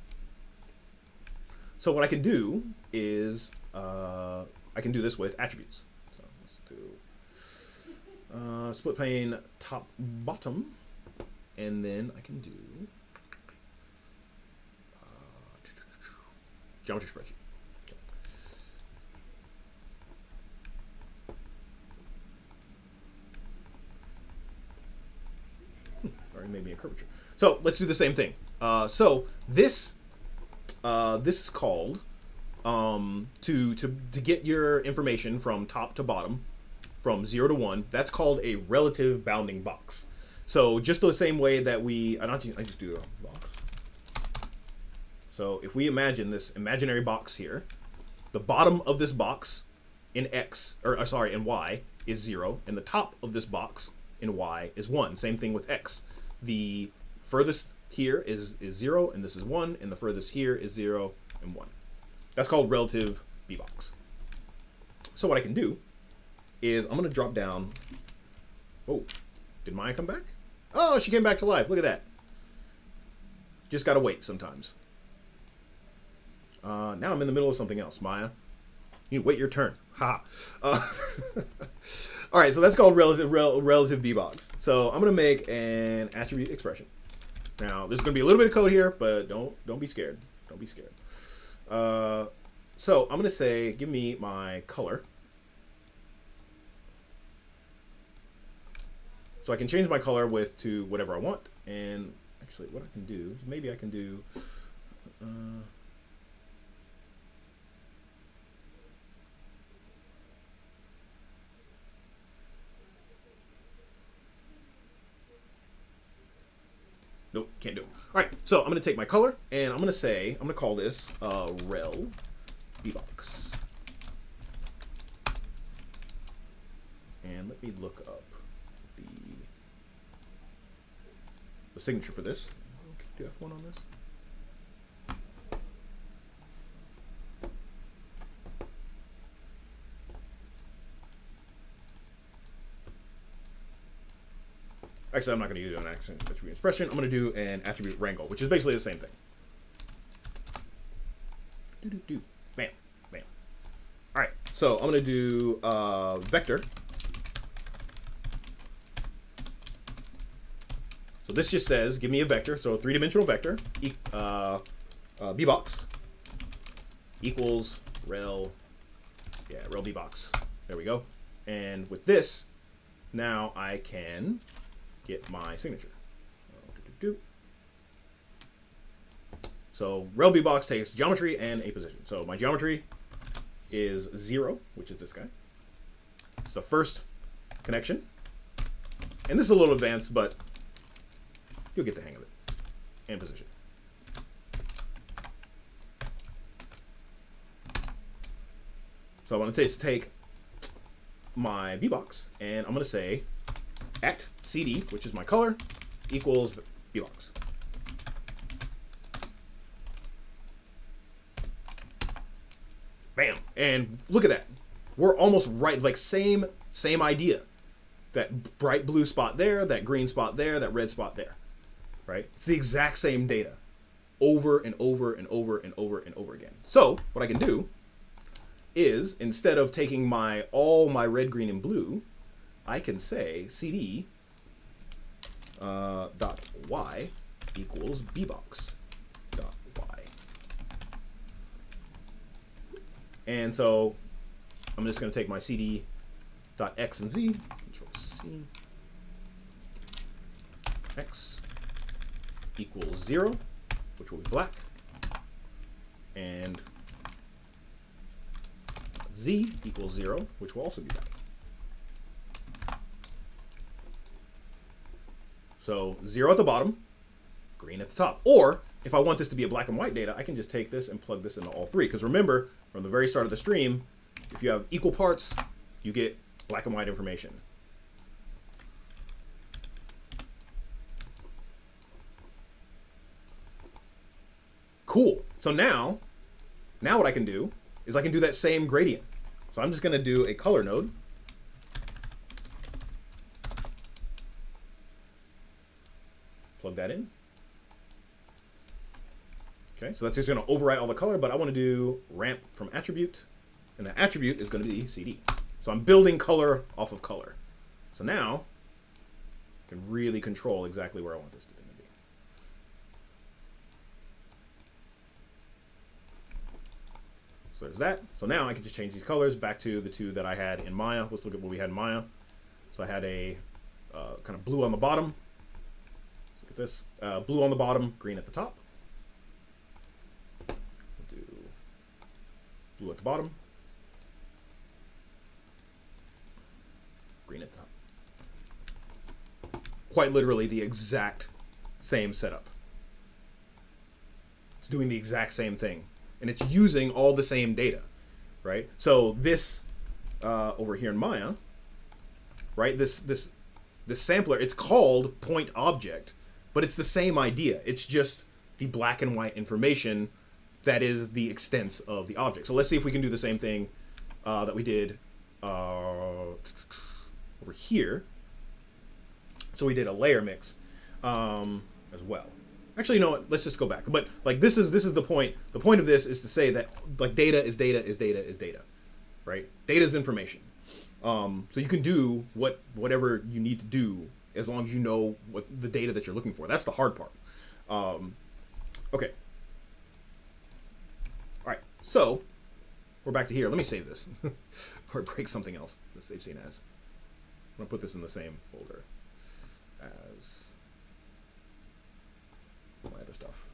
So what I can do is I can do this with attributes. So let's do split pane top bottom, and then I can do geometry spreadsheet. Already made me a curvature. So let's do the same thing. So this is called to get your information from top to bottom, from 0 to 1. That's called a relative bounding box. So just the same way that I just do a box. So if we imagine this imaginary box here, the bottom of this box in in Y is 0, and the top of this box in Y is 1. Same thing with X. The furthest here is 0, and this is 1, and the furthest here is 0 and 1. That's called relative B-box. So what I can do is I'm going to drop down. Oh, did Maya come back? Oh, she came back to life. Look at that. Just got to wait sometimes. Now I'm in the middle of something else, Maya. You wait your turn. Ha. All right, so that's called relative B-box. So I'm going to make an attribute expression. Now, there's going to be a little bit of code here, but don't be scared. Don't be scared. So I'm going to say, give me my color. So I can change my color to whatever I want. And actually, what I can do, maybe I can do... Nope, can't do it. All right, so I'm going to take my color, and I'm going to call this rel bbox. And let me look up the signature for this. Do F1 on this? Actually, I'm not going to do an attribute expression. I'm going to do an attribute Rango, which is basically the same thing. Bam, bam. All right, so I'm going to do vector. So this just says, give me a vector, so a three-dimensional vector, bbox equals rel bbox. There we go. And with this, now I can get my signature. So rel bbox takes geometry and a position. So my geometry is 0, which is this guy. It's the first connection. And this is a little advanced, but you'll get the hang of it. And position. So I want to take my bbox, and I'm going to say at cd, which is my color, equals bbox. Bam. And look at that. We're almost right, like same idea. That bright blue spot there, that green spot there, that red spot there. Right? It's the exact same data over and over and over and over and over again. So what I can do is, instead of taking all my red, green, and blue, I can say cd dot y equals bbox dot y. And so I'm just going to take my cd dot x and z, control C, x equals 0, which will be black, and z equals 0, which will also be black. So 0 at the bottom, green at the top. Or if I want this to be a black and white data, I can just take this and plug this into all three. Because remember, from the very start of the stream, if you have equal parts, you get black and white information. Cool. So now what I can do is I can do that same gradient. So I'm just going to do a color node. Plug that in. Okay, so that's just going to overwrite all the color, but I want to do ramp from attribute, and the attribute is going to be CD. So I'm building color off of color. So now I can really control exactly where I want this to be. So there's that. So now I can just change these colors back to the two that I had in Maya. Let's look at what we had in Maya. So I had a kind of blue on the bottom. Let's look at this. Blue on the bottom, green at the top. We'll do blue at the bottom, green at the top. Quite literally the exact same setup. It's doing the exact same thing. And it's using all the same data, right? So this over here in Maya, right? This sampler, it's called point object, but it's the same idea. It's just the black and white information that is the extents of the object. So let's see if we can do the same thing that we did over here. So we did a layer mix as well. Actually, you know what? Let's just go back. But like this is the point. The point of this is to say that like data is data is data is data, right? Data is information. So you can do whatever you need to do as long as you know what the data that you're looking for. That's the hard part. Okay. All right. So we're back to here. Let me save this or break something else. Let's save scene as. I'm gonna put this in the same folder as my other stuff.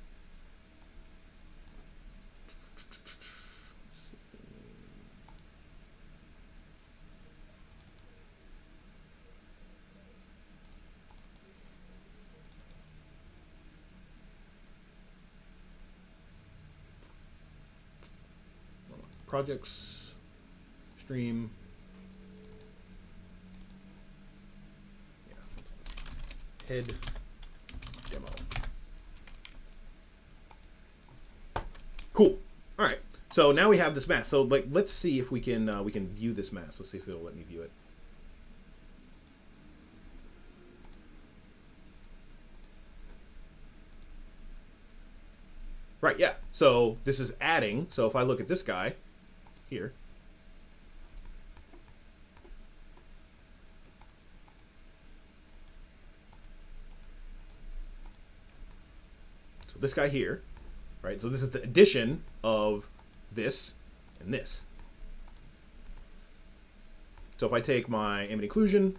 Projects, stream. Yeah, head demo. Cool. All right. So now we have this mask. So like, let's see if we can view this mask. Let's see if it'll let me view it. Right. Yeah. So this is adding. So if I look at this guy here. So this guy here. Right, so this is the addition of this and this. So if I take my ambient occlusion,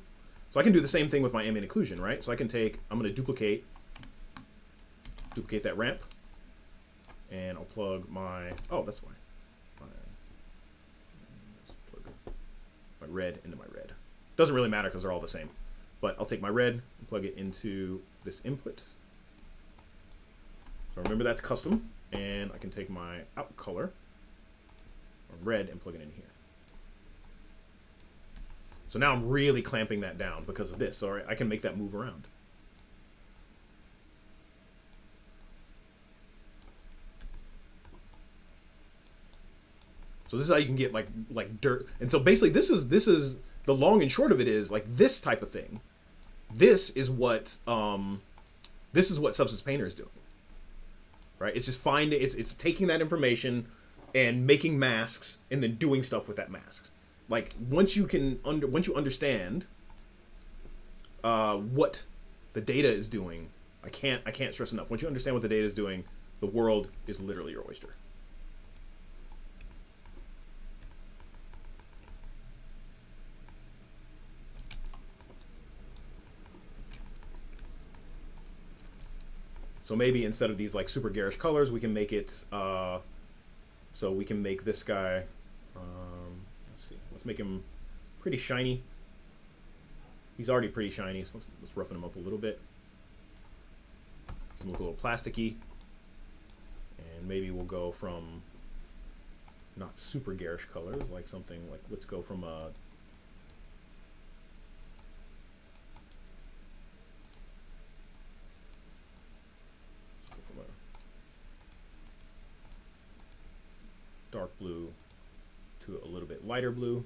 so I can do the same thing with my ambient occlusion, right? So I can take, I'm going to duplicate that ramp, and I'll plug my, oh, that's why. Let's plug my red into my red. Doesn't really matter because they're all the same. But I'll take my red and plug it into this input. So remember that's custom. And I can take my out color, or red, and plug it in here. So now I'm really clamping that down because of this. So I can make that move around. So this is how you can get like dirt. And so basically this is the long and short of it is like this type of thing. This is what Substance Painter is doing. Right? It's just finding, it's taking that information and making masks and then doing stuff with that mask. Like once you understand what the data is doing, I can't stress enough. Once you understand what the data is doing, the world is literally your oyster. So maybe instead of these like super garish colors, we can make it, so we can make this guy, let's see, let's make him pretty shiny. He's already pretty shiny, so let's roughen him up a little bit. Look a little plasticky. And maybe we'll go from not super garish colors, like something like, let's go from a, dark blue to a little bit lighter blue.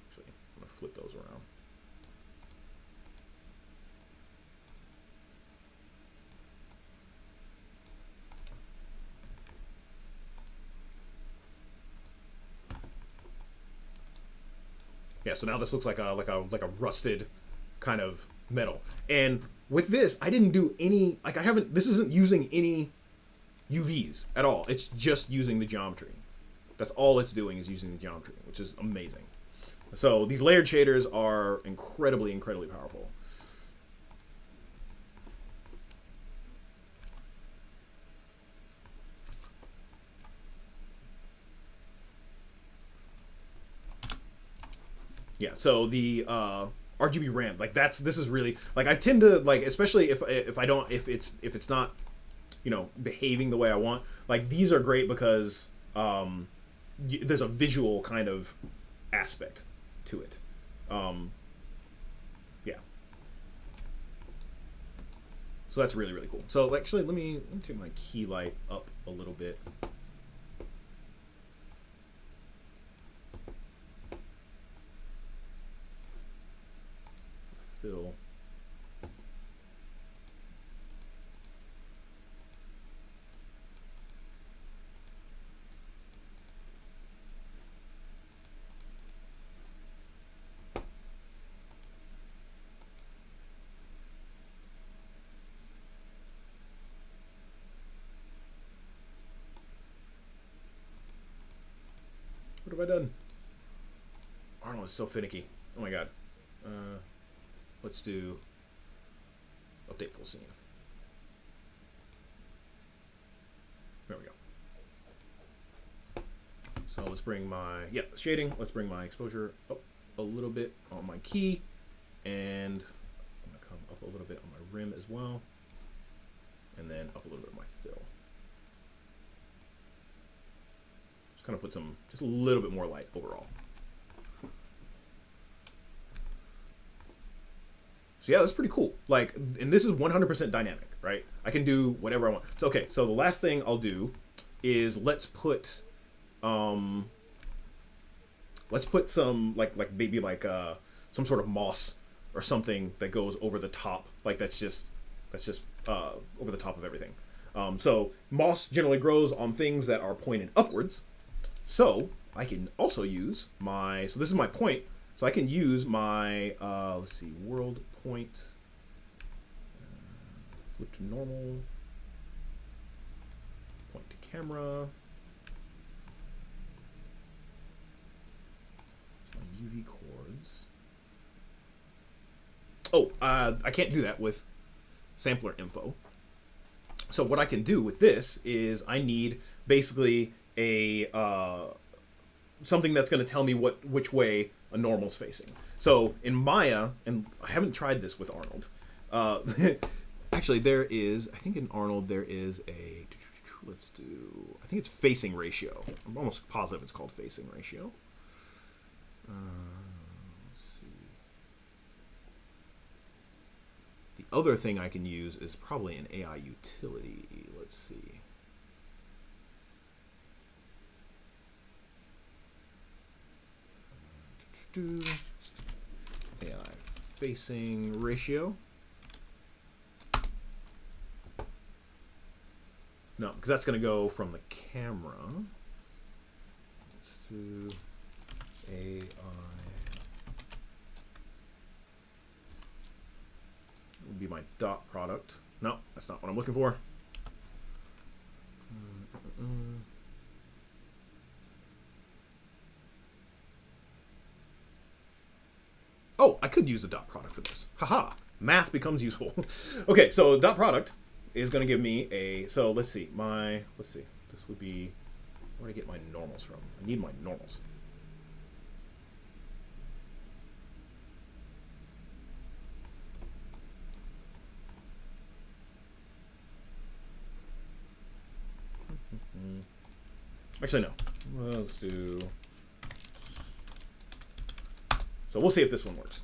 Actually, I'm gonna flip those around. Yeah, so now this looks like a rusted kind of metal. And with this, I didn't do any, like I haven't, this isn't using any UVs at all. It's just using the geometry. That's all it's doing, is using the geometry, which is amazing. So these layered shaders are incredibly, incredibly powerful. Yeah, so the RGB RAM, like this is really, like I tend to, like, especially if it's not, you know, behaving the way I want, like these are great because there's a visual kind of aspect to it. Yeah. So that's really, really cool. So actually, let me take my key light up a little bit. Fill. What have I done? Arnold is so finicky. Oh my god. Let's do update full scene. There we go. So let's bring my, yeah, shading. Let's bring my exposure up a little bit on my key. And I'm gonna come up a little bit on my rim as well. And then up a little bit on my fill. Just kind of put some, just a little bit more light overall. So yeah, that's pretty cool. Like, and this is 100% dynamic, right? I can do whatever I want. So okay, so the last thing I'll do is let's put some maybe like some sort of moss or something that goes over the top. Like that's just over the top of everything. So moss generally grows on things that are pointed upwards. So I can also use my, so this is my point. So I can use my, let's see, world point, flip to normal, point to camera, my UV chords. Oh, I can't do that with sampler info. So what I can do with this is I need basically a, something that's going to tell me which way a normal's facing. So in Maya, and I haven't tried this with Arnold. Actually, there is, I think in Arnold there is a, let's do, I think it's facing ratio. I'm almost positive it's called facing ratio. Let's see. The other thing I can use is probably an AI utility. Let's see. AI facing ratio. No, because that's going to go from the camera. Let's do AI. It would be my dot product. No, that's not what I'm looking for. Oh, I could use a dot product for this. Haha, math becomes useful. Okay, so dot product is going to give me a, so let's see, this would be, where do I get my normals from? I need my normals. Actually, no. Let's do, so we'll see if this one works.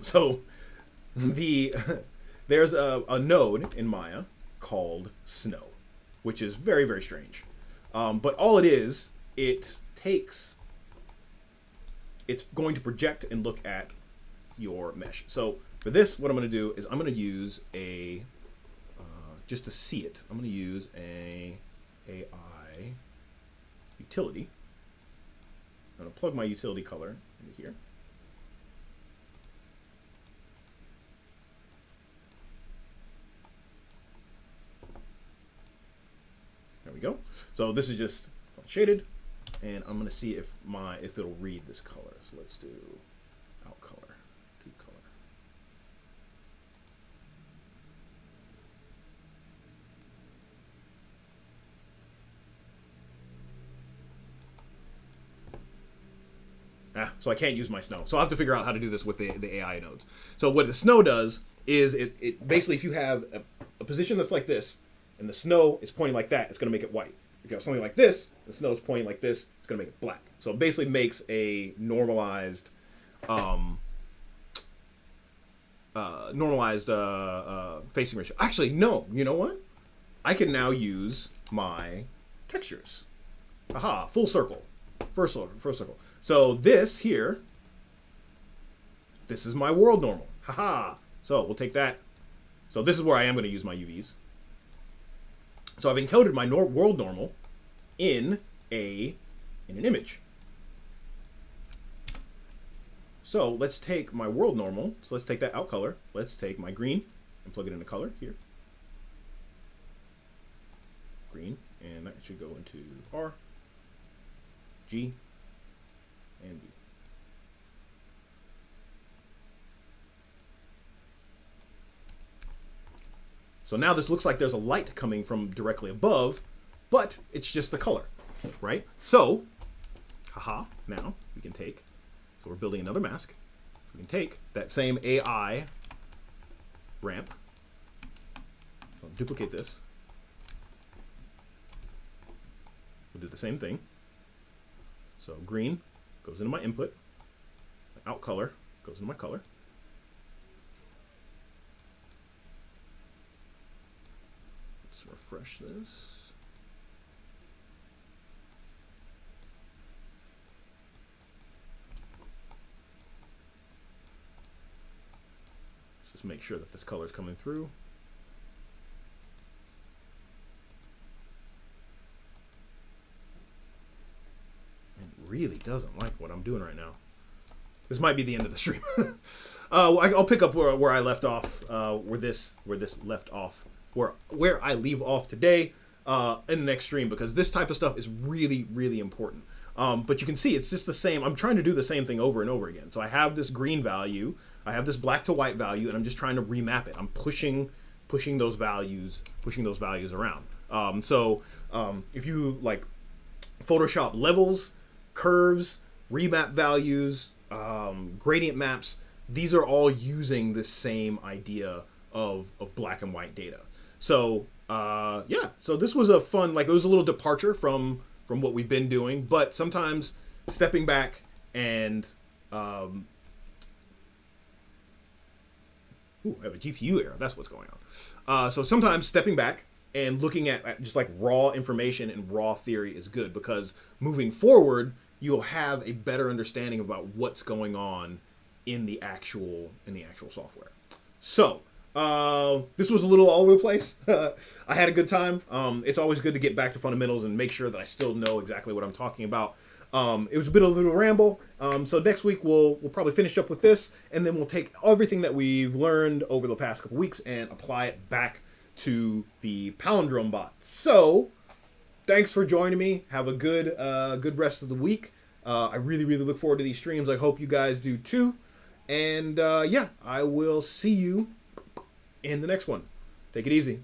So the there's a node in Maya called snow, which is very, very strange. But all it is, it's going to project and look at your mesh. So for this, what I'm going to do is I'm going to use just to see it, I'm going to use a AI utility. I'm going to plug my utility color into here. There we go. So this is just shaded, and I'm going to see if it'll read this color. So let's do out color, to color. So I can't use my snow. So I'll have to figure out how to do this with the AI nodes. So what the snow does is it basically, if you have a position that's like this, and the snow is pointing like that, it's going to make it white. If you have something like this, the snow is pointing like this, it's going to make it black. So it basically makes a normalized facing ratio. Actually, no. You know what? I can now use my textures. Aha, full circle. First circle. So this here, this is my world normal. Haha. So we'll take that. So this is where I am going to use my UVs. So I've encoded my world normal in an image. So let's take my world normal. So let's take that out color. Let's take my green and plug it into color here. Green, and that should go into R, G, and B. So now this looks like there's a light coming from directly above, but it's just the color, right? So, haha, now we can take, so we're building another mask. So we can take that same AI ramp. So I'll duplicate this. We'll do the same thing. So green goes into my input. My out color goes into my color. Let's refresh this. Let's just make sure that this color is coming through. Really doesn't like what I'm doing right now. This might be the end of the stream. I'll pick up where I left off, where this left off, where I leave off today in the next stream, because this type of stuff is really, really important. But you can see it's just the same. I'm trying to do the same thing over and over again. So I have this green value, I have this black to white value, and I'm just trying to remap it. I'm pushing those values around. If you like Photoshop levels, curves, remap values, gradient maps, these are all using the same idea of black and white data. So yeah, so this was a fun, like, it was a little departure from what we've been doing, but sometimes stepping back and ooh, I have a GPU error, that's what's going on. So sometimes stepping back and looking at just like raw information and raw theory is good, because moving forward you'll have a better understanding about what's going on in the actual software. So this was a little all over the place. I had a good time. It's always good to get back to fundamentals and make sure that I still know exactly what I'm talking about. It was a bit of a ramble. So next week we'll probably finish up with this, and then we'll take everything that we've learned over the past couple weeks and apply it back to the palindrome bot. So thanks for joining me. Have a good rest of the week. I really, really look forward to these streams. I hope you guys do too. And yeah, I will see you in the next one. Take it easy.